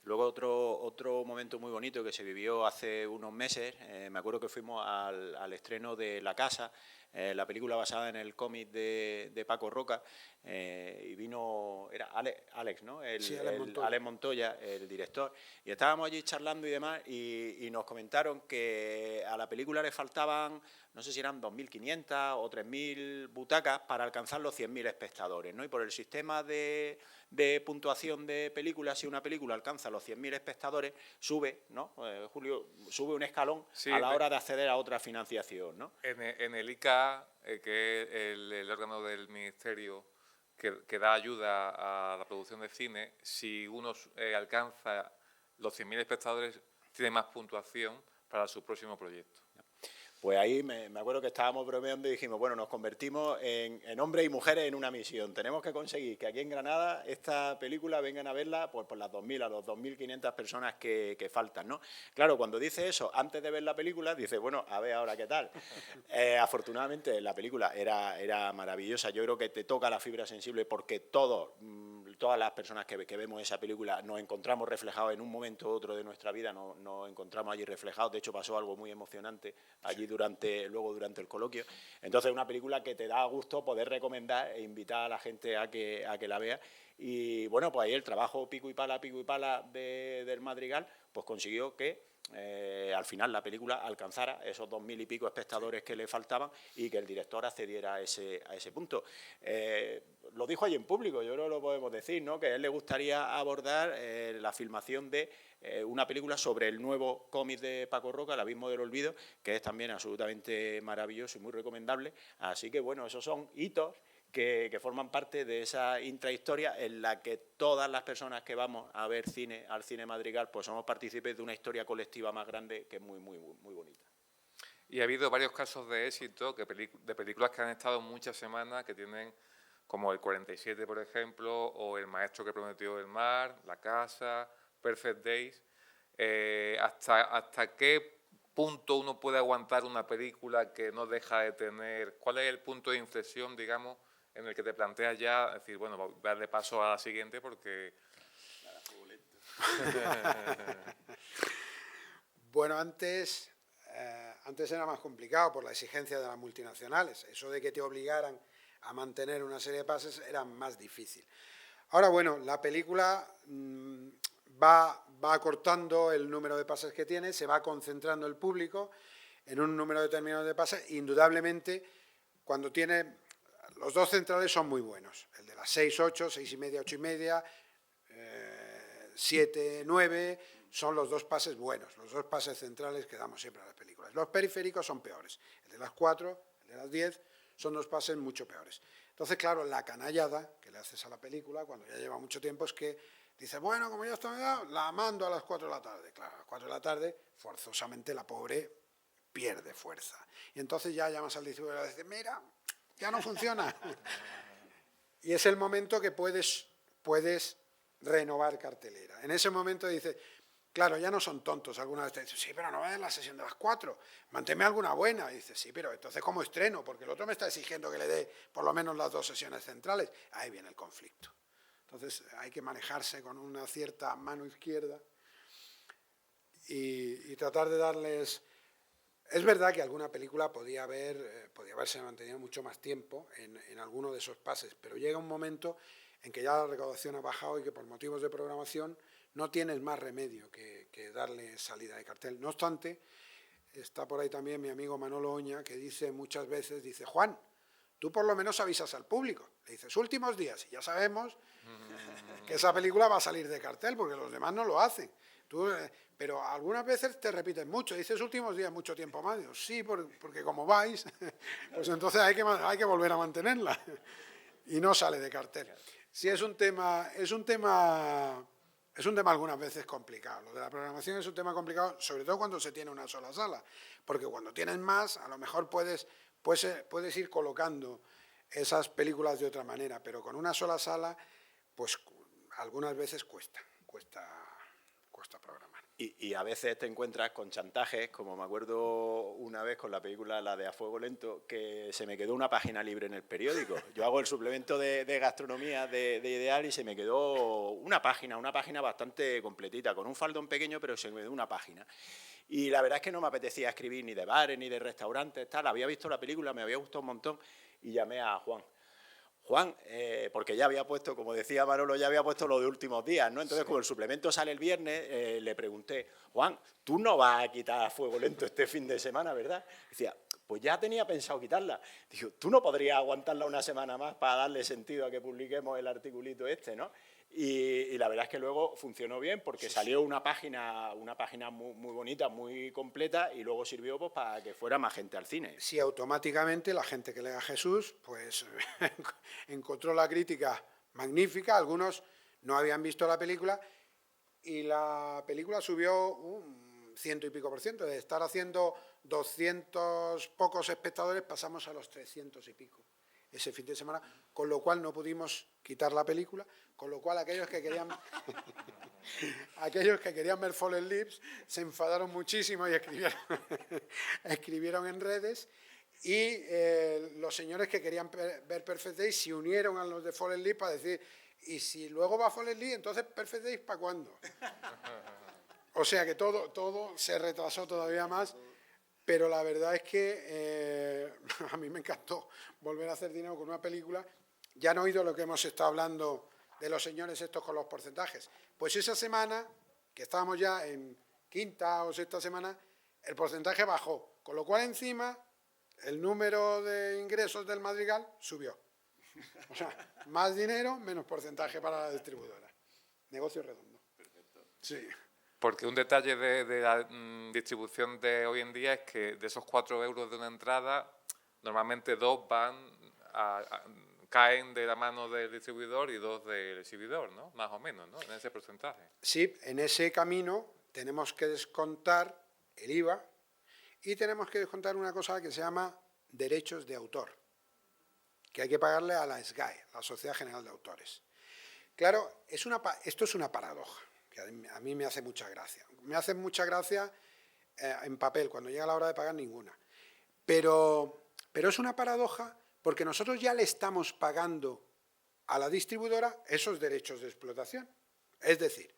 Luego otro momento muy bonito que se vivió hace unos meses, me acuerdo que fuimos al estreno de La Casa, la película basada en el cómic de Paco Roca, y vino, era Alex, ¿no? Sí, Alex Montoya. Alex Montoya, el director, y estábamos allí charlando y demás, y nos comentaron que a la película le faltaban, no sé si eran 2.500 o 3.000 butacas para alcanzar los 100.000 espectadores, ¿no? Y por el sistema de puntuación de películas, si una película alcanza los 100.000 espectadores, sube, ¿no? Julio, sube un escalón a la hora de acceder a otra financiación, ¿no? En el ICA, que es el órgano del Ministerio que da ayuda a la producción de cine, si uno alcanza los 100.000 espectadores, tiene más puntuación para su próximo proyecto. Pues ahí me acuerdo que estábamos bromeando y dijimos, bueno, nos convertimos en hombres y mujeres en una misión. Tenemos que conseguir que aquí en Granada esta película vengan a verla pues, por las 2.000 a los 2.500 personas que faltan, ¿no? Claro, cuando dice eso, antes de ver la película, dice, bueno, a ver ahora qué tal. Afortunadamente la película era maravillosa. Yo creo que te toca la fibra sensible porque todas las personas que vemos esa película nos encontramos reflejados en un momento u otro de nuestra vida, nos encontramos allí reflejados. De hecho, pasó algo muy emocionante allí durante el coloquio. Entonces, es una película que te da gusto poder recomendar e invitar a la gente a que la vea. Y bueno, pues ahí el trabajo pico y pala del Madrigal, pues consiguió que al final la película alcanzara esos 2.000 y pico espectadores que le faltaban y que el director accediera a ese punto. Lo dijo ahí en público, yo creo que lo podemos decir, ¿no? Que a él le gustaría abordar la filmación de una película sobre el nuevo cómic de Paco Roca, El abismo del olvido, que es también absolutamente maravilloso y muy recomendable. Así que, bueno, esos son hitos que forman parte de esa intrahistoria en la que todas las personas que vamos a ver cine al Cine Madrigal pues somos partícipes de una historia colectiva más grande que es muy, muy, muy bonita. Y ha habido varios casos de éxito de películas que han estado muchas semanas, que tienen, como El 47, por ejemplo, o El maestro que prometió el mar, La casa, Perfect Days. ¿Hasta qué punto uno puede aguantar una película que no deja de tener? ¿Cuál es el punto de inflexión, digamos, en el que te planteas ya decir, bueno, voy a darle paso a la siguiente porque... Bueno, antes era más complicado por la exigencia de las multinacionales. Eso de que te obligaran a mantener una serie de pases era más difícil. Ahora, bueno, la película va acortando el número de pases que tiene, se va concentrando el público en un número determinado de pases. Indudablemente, cuando tiene... Los dos centrales son muy buenos. El de las 6, 8, 6 y media, 8 y media, 7, 9... son los dos pases buenos, los dos pases centrales que damos siempre a las películas. Los periféricos son peores. El de las 4, el de las 10, son dos pases mucho peores. Entonces, claro, la canallada que le haces a la película, cuando ya lleva mucho tiempo, es que dice, bueno, como ya está medio, la mando a las 4 de la tarde. Claro, a las 4 de la tarde, forzosamente la pobre pierde fuerza. Y entonces ya llamas al distribuidor y le dices, mira, ya no funciona. Y es el momento que puedes renovar cartelera. En ese momento dice, claro, ya no son tontos. Algunas veces dicen, sí, pero no es la sesión de las 4, manténme alguna buena. Y dice, sí, pero entonces ¿cómo estreno? Porque el otro me está exigiendo que le dé por lo menos las 2 sesiones centrales. Ahí viene el conflicto. Entonces hay que manejarse con una cierta mano izquierda y tratar de darles... Es verdad que alguna película podía haberse mantenido mucho más tiempo en alguno de esos pases, pero llega un momento en que ya la recaudación ha bajado y que por motivos de programación no tienes más remedio que darle salida de cartel. No obstante, está por ahí también mi amigo Manolo Oña, que dice muchas veces, dice, Juan, tú por lo menos avisas al público. Le dices, últimos días, y ya sabemos que esa película va a salir de cartel, porque los demás no lo hacen. Pero algunas veces te repiten mucho, dices últimos días, mucho tiempo más. Digo, sí, porque como vais, pues entonces hay que volver a mantenerla. Y no sale de cartel. Sí, es un tema algunas veces complicado. Lo de la programación es un tema complicado, sobre todo cuando se tiene una sola sala, porque cuando tienes más, a lo mejor puedes ir colocando esas películas de otra manera, pero con una sola sala, pues algunas veces cuesta programar. Y a veces te encuentras con chantajes, como me acuerdo una vez con la película La de A Fuego Lento, que se me quedó una página libre en el periódico. Yo hago el suplemento de gastronomía de Ideal y se me quedó una página bastante completita, con un faldón pequeño, pero se me quedó una página. Y la verdad es que no me apetecía escribir ni de bares, ni de restaurantes, tal. Había visto la película, me había gustado un montón y llamé a Juan. Juan, porque ya había puesto, como decía Manolo, ya había puesto lo de últimos días, ¿no? Entonces, como el suplemento sale el viernes, le pregunté, Juan, tú no vas a quitar Fuego Lento este fin de semana, ¿verdad? Decía, pues ya tenía pensado quitarla. Dijo, tú no podrías aguantarla una semana más para darle sentido a que publiquemos el articulito este, ¿no? Y la verdad es que luego funcionó bien porque salió una página muy bonita, muy completa y luego sirvió pues, para que fuera más gente al cine. Sí, automáticamente la gente que lea a Jesús pues encontró la crítica magnífica, algunos no habían visto la película y la película subió un 100 y pico %, de estar haciendo 200 pocos espectadores pasamos a los 300 y pico ese fin de semana, con lo cual no pudimos quitar la película, con lo cual aquellos que querían ver Fallen Lips se enfadaron muchísimo y escribieron en redes y los señores que querían ver Perfect Days se unieron a los de Fallen Lips para decir, y si luego va Fallen Lips, entonces Perfect Days ¿para cuándo? O sea que todo se retrasó todavía más. Pero la verdad es que a mí me encantó volver a hacer dinero con una película. Ya han oído lo que hemos estado hablando de los señores estos con los porcentajes. Pues esa semana, que estábamos ya en quinta o sexta semana, el porcentaje bajó. Con lo cual encima el número de ingresos del Madrigal subió. O sea, más dinero, menos porcentaje para la distribuidora. Negocio redondo. Perfecto. Sí. Porque un detalle de la distribución de hoy en día es que de esos 4 euros de una entrada, normalmente 2 caen de la mano del distribuidor y 2 del exhibidor, ¿no? Más o menos, ¿no? En ese porcentaje. Sí, en ese camino tenemos que descontar el IVA y tenemos que descontar una cosa que se llama derechos de autor, que hay que pagarle a la SGAE, la Sociedad General de Autores. Claro, esto es una paradoja, que a mí me hace mucha gracia. Me hace mucha gracia en papel, cuando llega la hora de pagar ninguna. Pero es una paradoja porque nosotros ya le estamos pagando a la distribuidora esos derechos de explotación. Es decir,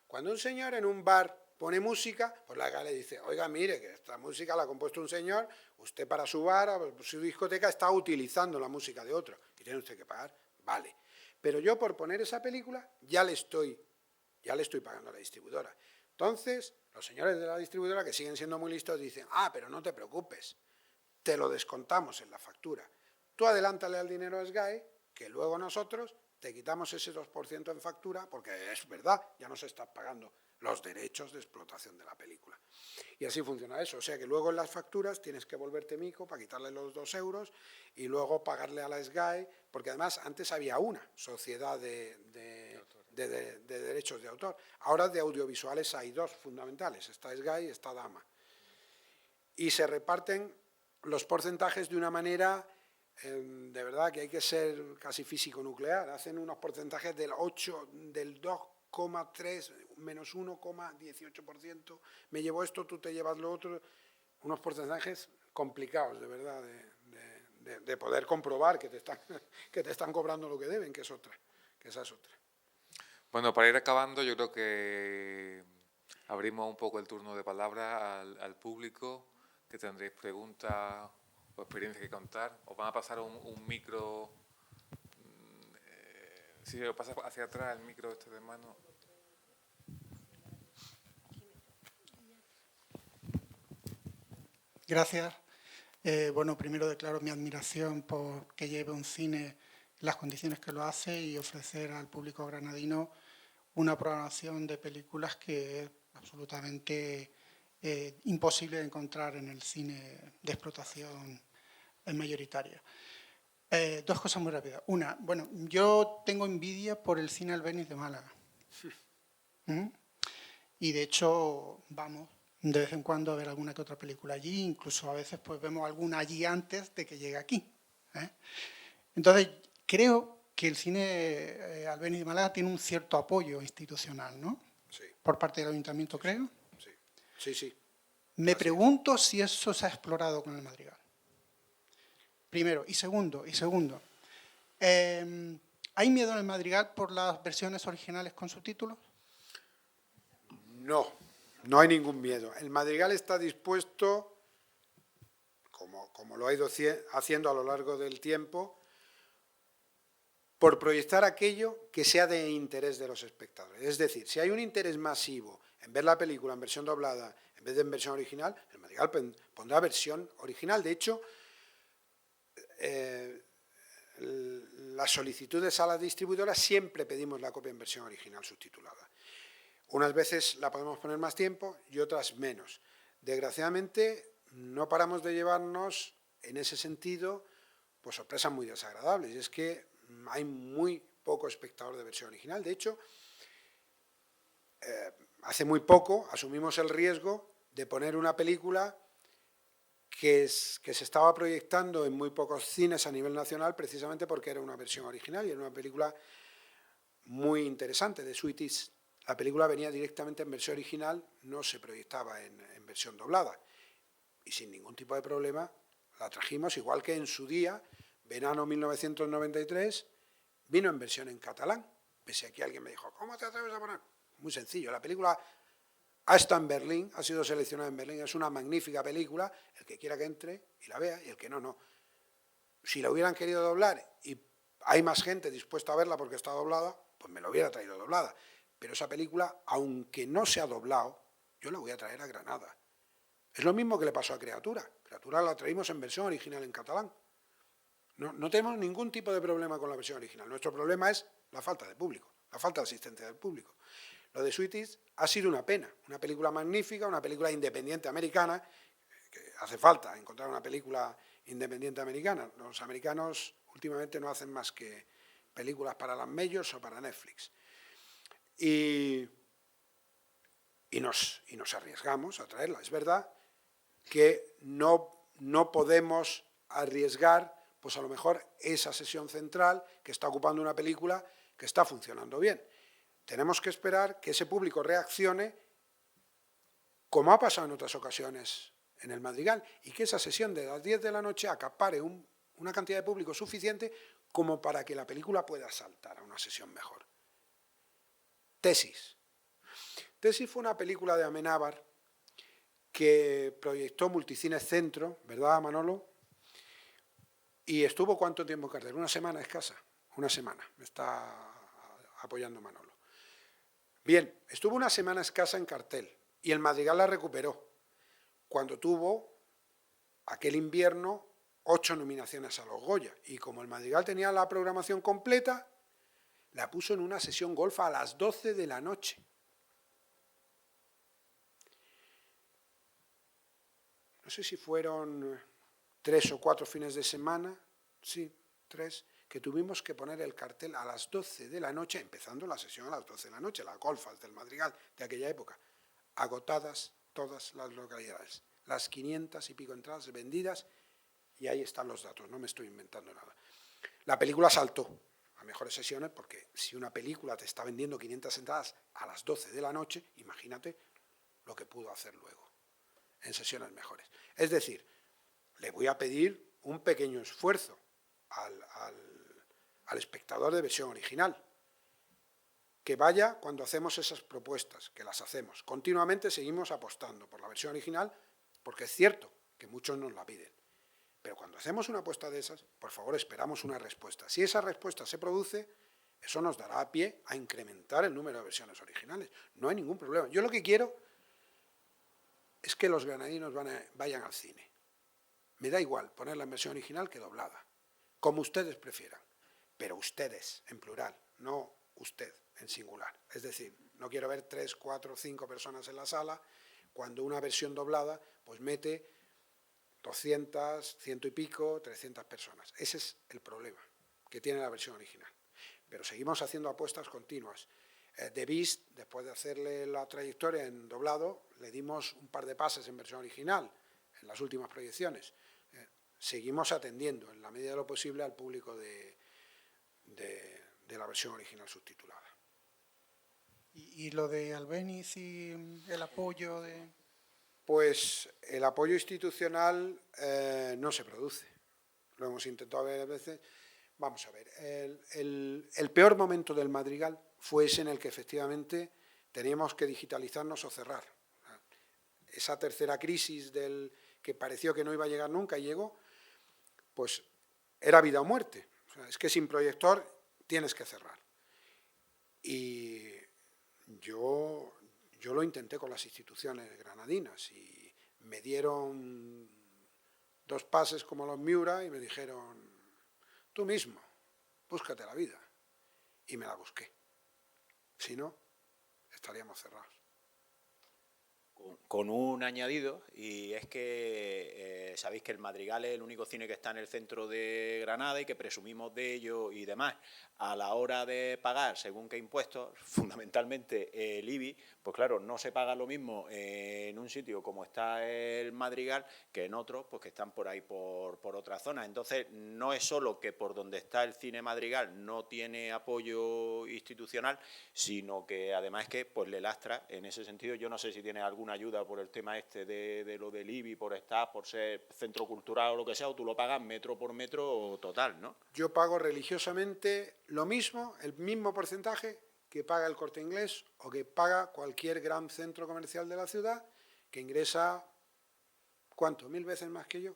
cuando un señor en un bar pone música, pues la GAE le dice, oiga, mire, que esta música la ha compuesto un señor, usted para su bar, su discoteca está utilizando la música de otro y tiene usted que pagar, vale. Pero yo por poner esa película ya le estoy pagando a la distribuidora. Entonces, los señores de la distribuidora, que siguen siendo muy listos, dicen, pero no te preocupes, te lo descontamos en la factura. Tú adelántale al dinero a SGAE, que luego nosotros te quitamos ese 2% en factura, porque es verdad, ya nos estás pagando los derechos de explotación de la película. Y así funciona eso. O sea que luego en las facturas tienes que volverte mico para quitarle los 2 euros y luego pagarle a la SGAE, porque además antes había una sociedad de derechos de autor. Ahora de audiovisuales hay 2 fundamentales, está SGAE y está DAMA. Y se reparten los porcentajes de una manera, de verdad que hay que ser casi físico nuclear, hacen unos porcentajes del 2 2,3, menos 1,18%, me llevo esto, tú te llevas lo otro, unos porcentajes complicados, de verdad, de poder comprobar que te están cobrando lo que deben, que esa es otra. Bueno, para ir acabando, yo creo que abrimos un poco el turno de palabra al público, que tendréis preguntas o experiencias que contar. Os van a pasar un micro. Si lo pasas hacia atrás, el micro este de mano. Gracias. Bueno, primero declaro mi admiración por que lleve un cine en las condiciones que lo hace y ofrecer al público granadino una programación de películas que es absolutamente imposible de encontrar en el cine de explotación mayoritaria. Dos cosas muy rápidas. Una, bueno, yo tengo envidia por el cine Albéniz de Málaga. Y de hecho, vamos de vez en cuando a ver alguna que otra película allí, incluso a veces pues vemos alguna allí antes de que llegue aquí. Entonces, creo que el cine Albéniz de Málaga tiene un cierto apoyo institucional, ¿no? Sí. Por parte del Ayuntamiento, creo. Sí. Me pregunto si eso se ha explorado con el Madrigal. Primero. Y segundo, ¿hay miedo en el Madrigal por las versiones originales con subtítulos? No hay ningún miedo. El Madrigal está dispuesto, como lo ha ido haciendo a lo largo del tiempo, por proyectar aquello que sea de interés de los espectadores. Es decir, si hay un interés masivo en ver la película en versión doblada en vez de en versión original, el Madrigal pondrá versión original. De hecho, las solicitudes a las distribuidoras siempre pedimos la copia en versión original subtitulada. Unas veces la podemos poner más tiempo y otras menos. Desgraciadamente, no paramos de llevarnos, en ese sentido, pues sorpresas muy desagradables. Y es que hay muy poco espectador de versión original. De hecho, hace muy poco asumimos el riesgo de poner una película que se estaba proyectando en muy pocos cines a nivel nacional, precisamente porque era una versión original y era una película muy interesante, de Sweeties. La película venía directamente en versión original, no se proyectaba en versión doblada. Y sin ningún tipo de problema la trajimos, igual que en su día, verano 1993, vino en versión en catalán. Pese a que alguien me dijo, ¿cómo te atreves a poner? Muy sencillo, la película ha estado en Berlín, ha sido seleccionada en Berlín, es una magnífica película, el que quiera que entre y la vea, y el que no, no. Si la hubieran querido doblar y hay más gente dispuesta a verla porque está doblada, pues me la hubiera traído doblada. Pero esa película, aunque no se ha doblado, yo la voy a traer a Granada. Es lo mismo que le pasó a Criatura. Criatura la traímos en versión original en catalán. No tenemos ningún tipo de problema con la versión original. Nuestro problema es la falta de público, la falta de asistencia del público. Lo de Sweeties ha sido una pena. Una película magnífica, una película independiente americana, que hace falta encontrar una película independiente americana. Los americanos últimamente no hacen más que películas para las majors o para Netflix. Y nos arriesgamos a traerla. Es verdad que no podemos arriesgar, pues a lo mejor esa sesión central que está ocupando una película que está funcionando bien. Tenemos que esperar que ese público reaccione, como ha pasado en otras ocasiones en el Madrigal, y que esa sesión de las 10 de la noche acapare una cantidad de público suficiente como para que la película pueda saltar a una sesión mejor. Tesis. Tesis fue una película de Amenábar que proyectó Multicines Centro, ¿verdad, Manolo? Y estuvo ¿cuánto tiempo en cartel? Una semana escasa. Una semana. Me está apoyando Manolo. Bien, estuvo una semana escasa en cartel y el Madrigal la recuperó cuando tuvo aquel invierno 8 nominaciones a los Goya. Y como el Madrigal tenía la programación completa, la puso en una sesión golfa a las 12 de la noche. No sé si fueron 3 o 4 fines de semana, sí, 3, que tuvimos que poner el cartel a las 12 de la noche, empezando la sesión a las 12 de la noche, las golfas del Madrigal de aquella época, agotadas todas las localidades, las 500 y pico entradas vendidas, y ahí están los datos, no me estoy inventando nada. La película saltó las mejores sesiones, porque si una película te está vendiendo 500 entradas a las 12 de la noche, imagínate lo que pudo hacer luego en sesiones mejores. Es decir, le voy a pedir un pequeño esfuerzo al espectador de versión original, que vaya cuando hacemos esas propuestas, que las hacemos. Continuamente seguimos apostando por la versión original, porque es cierto que muchos nos la piden. Pero cuando hacemos una apuesta de esas, por favor, esperamos una respuesta. Si esa respuesta se produce, eso nos dará pie a incrementar el número de versiones originales. No hay ningún problema. Yo lo que quiero es que los granadinos vayan al cine. Me da igual ponerla en versión original que doblada, como ustedes prefieran. Pero ustedes, en plural, no usted, en singular. Es decir, no quiero ver 3, 4, 5 personas en la sala, cuando una versión doblada pues mete 200, 100 y pico, 300 personas. Ese es el problema que tiene la versión original. Pero seguimos haciendo apuestas continuas. The Beast, después de hacerle la trayectoria en doblado, le dimos un par de pases en versión original en las últimas proyecciones. Seguimos atendiendo en la medida de lo posible al público de la versión original subtitulada. ¿Y lo de Albéniz y el apoyo de...? Pues el apoyo institucional no se produce. Lo hemos intentado varias veces. Vamos a ver, el peor momento del Madrigal fue ese en el que efectivamente teníamos que digitalizarnos o cerrar. Esa tercera crisis que pareció que no iba a llegar nunca y llegó, pues era vida o muerte. O sea, es que sin proyector tienes que cerrar. Y yo lo intenté con las instituciones granadinas y me dieron 2 pases como los Miura y me dijeron, tú mismo, búscate la vida. Y me la busqué. Si no, estaríamos cerrados. Con un añadido, y es que sabéis que el Madrigal es el único cine que está en el centro de Granada y que presumimos de ello y demás. A la hora de pagar, según qué impuestos, fundamentalmente el IBI, pues claro, no se paga lo mismo en un sitio como está el Madrigal que en otros, pues que están por ahí por otra zona. Entonces, no es solo que por donde está el cine Madrigal no tiene apoyo institucional, sino que además es que pues le lastra en ese sentido. Yo no sé si tiene alguna ayuda por el tema este de lo del IBI, por estar, por ser centro cultural o lo que sea, o tú lo pagas metro por metro total, ¿no? Yo pago religiosamente lo mismo, el mismo porcentaje que paga el Corte Inglés o que paga cualquier gran centro comercial de la ciudad que ingresa, ¿cuánto? 1000 veces más que yo.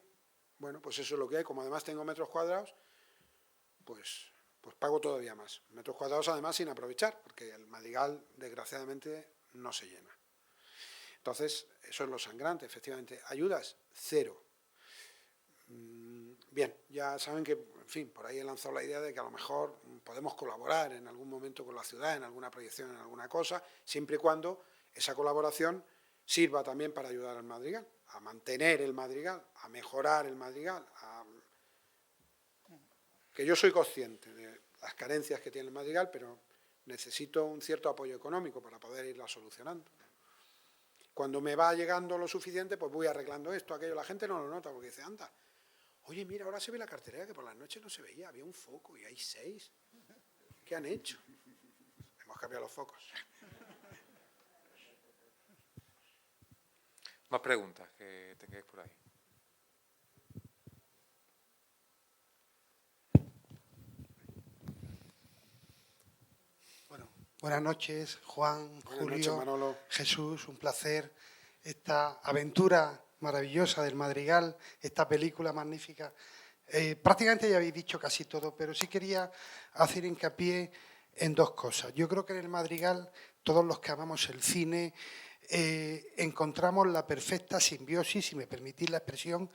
Bueno, pues eso es lo que hay. Como además tengo metros cuadrados, pues pago todavía más. Metros cuadrados además sin aprovechar, porque el Madrigal desgraciadamente no se llena. Entonces, eso es lo sangrante, efectivamente. Ayudas, 0. Bien, ya saben que, en fin, por ahí he lanzado la idea de que a lo mejor podemos colaborar en algún momento con la ciudad, en alguna proyección, en alguna cosa, siempre y cuando esa colaboración sirva también para ayudar al Madrigal, a mantener el Madrigal, a mejorar el Madrigal, que yo soy consciente de las carencias que tiene el Madrigal, pero necesito un cierto apoyo económico para poder irla solucionando. Cuando me va llegando lo suficiente, pues voy arreglando esto, aquello. La gente no lo nota porque dice, anda, oye, mira, ahora se ve la cartelera que por las noches no se veía, había un foco y hay 6. ¿Qué han hecho? Hemos cambiado los focos. Más preguntas que tengáis por ahí. Bueno, buenas noches, Juan, Buenas Julio, noches, Manolo. Jesús, un placer. Esta aventura maravillosa del Madrigal, esta película magnífica. Prácticamente ya habéis dicho casi todo, pero sí quería hacer hincapié en 2 cosas. Yo creo que en el Madrigal, todos los que amamos el cine, encontramos la perfecta simbiosis, si me permitís la expresión,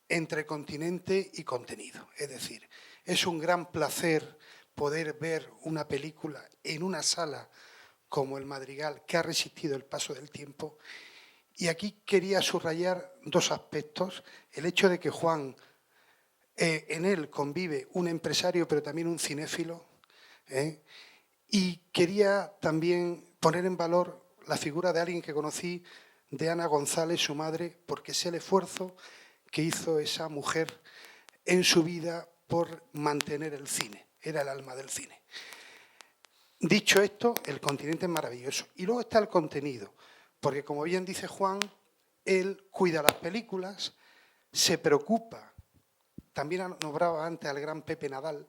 entre continente y contenido. Es decir, es un gran placer poder ver una película en una sala como el Madrigal, que ha resistido el paso del tiempo. Y aquí quería subrayar 2 aspectos. El hecho de que Juan, en él convive un empresario, pero también un cinéfilo. Y quería también poner en valor la figura de alguien que conocí, de Ana González, su madre, porque sé el esfuerzo que hizo esa mujer en su vida por mantener el cine. era el alma del cine. Dicho esto, el continente es maravilloso. Y luego está el contenido, porque como bien dice Juan, él cuida las películas, se preocupa, también nombraba antes al gran Pepe Nadal,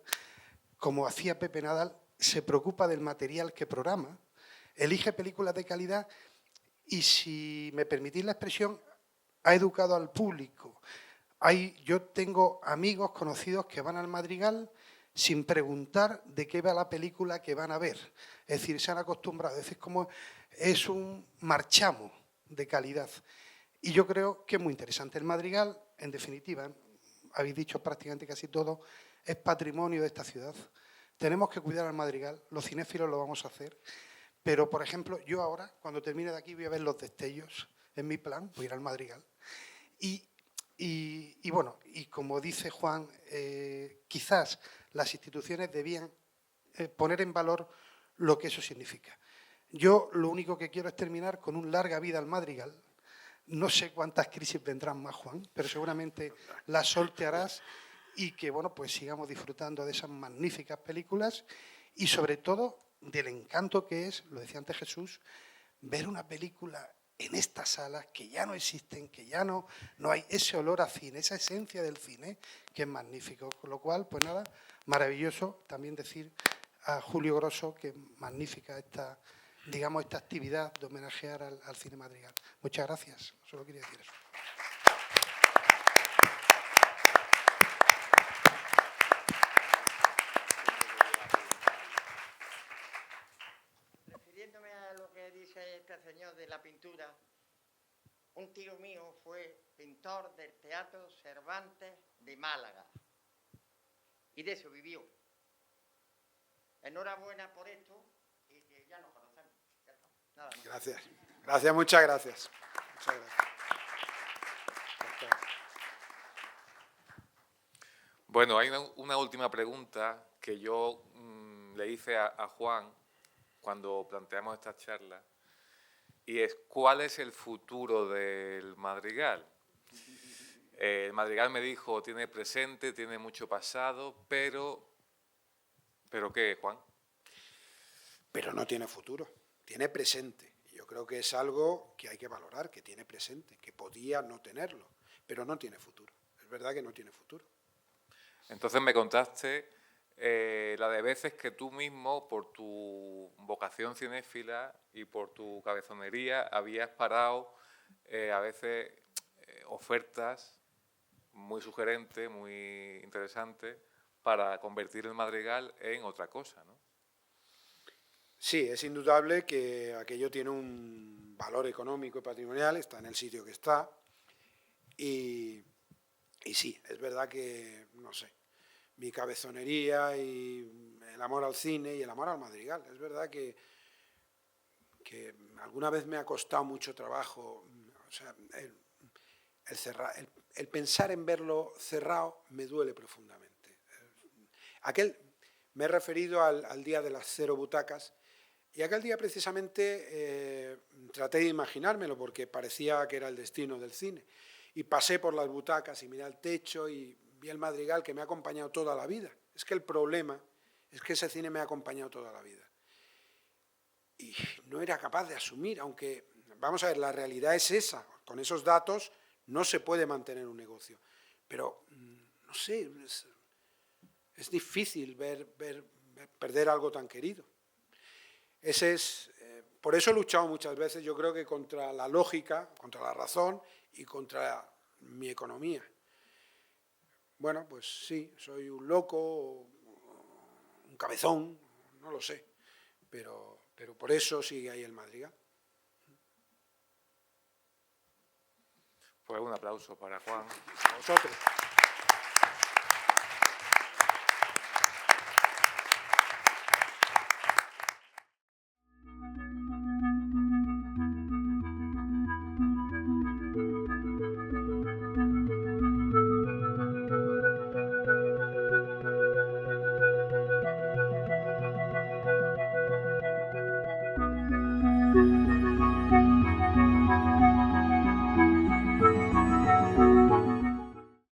como hacía Pepe Nadal, se preocupa del material que programa, elige películas de calidad y, si me permitís la expresión, ha educado al público. Yo tengo amigos conocidos que van al Madrigal sin preguntar de qué va la película que van a ver. Es decir, se han acostumbrado. Es decir, como es un marchamo de calidad. Y yo creo que es muy interesante. El Madrigal, en definitiva, habéis dicho prácticamente casi todo, es patrimonio de esta ciudad. Tenemos que cuidar al Madrigal, los cinéfilos lo vamos a hacer. Pero, por ejemplo, yo ahora, cuando termine de aquí, voy a ver Los Destellos. Es mi plan, voy a ir al Madrigal. Y bueno, y como dice Juan, quizás las instituciones debían poner en valor lo que eso significa. Yo lo único que quiero es terminar con un larga vida al Madrigal. No sé cuántas crisis vendrán más, Juan, pero seguramente las sortearás y que, bueno, pues sigamos disfrutando de esas magníficas películas y, sobre todo, del encanto que es, lo decía antes Jesús, ver una película en estas salas que ya no existen, que ya no hay ese olor a cine, esa esencia del cine, que es magnífico. Con lo cual, pues nada, maravilloso también decir a Julio Grosso que magnífica esta actividad de homenajear al cine Madrigal. Muchas gracias, solo quería decir eso. Refiriéndome a lo que dice este señor de la pintura, un tío mío fue pintor del Teatro Cervantes de Málaga y de eso vivió. Enhorabuena por esto y que ya nos conocemos. Ya está. Nada más. Gracias. Gracias, muchas gracias. Muchas gracias. Bueno, hay una última pregunta que yo le hice a Juan cuando planteamos esta charla, y es: ¿cuál es el futuro del Madrigal? El Madrigal, me dijo, tiene presente, tiene mucho pasado, pero ¿qué, Juan? Pero no tiene futuro, tiene presente. Y yo creo que es algo que hay que valorar, que tiene presente, que podía no tenerlo, pero no tiene futuro. Es verdad que no tiene futuro. Entonces me contaste la de veces que tú mismo, por tu vocación cinéfila y por tu cabezonería, habías parado a veces ofertas muy sugerentes, muy interesantes, para convertir el Madrigal en otra cosa, ¿no? Sí, es indudable que aquello tiene un valor económico y patrimonial, está en el sitio que está, y sí, es verdad que, no sé, mi cabezonería y el amor al cine y el amor al Madrigal, es verdad que alguna vez me ha costado mucho trabajo, o sea, el pensar en verlo cerrado me duele profundamente. Me he referido al día de las 0 butacas, y aquel día precisamente traté de imaginármelo porque parecía que era el destino del cine. Y pasé por las butacas y miré al techo y vi el Madrigal, que me ha acompañado toda la vida. Es que el problema es que ese cine me ha acompañado toda la vida. Y no era capaz de asumir, aunque, vamos a ver, la realidad es esa. Con esos datos no se puede mantener un negocio. Pero, no sé, es difícil perder algo tan querido. Por eso he luchado muchas veces, yo creo que contra la lógica, contra la razón y contra mi economía. Bueno, pues sí, soy un loco, un cabezón, no lo sé, pero por eso sigue ahí el Madrigal. Pues un aplauso para Juan. A vosotros.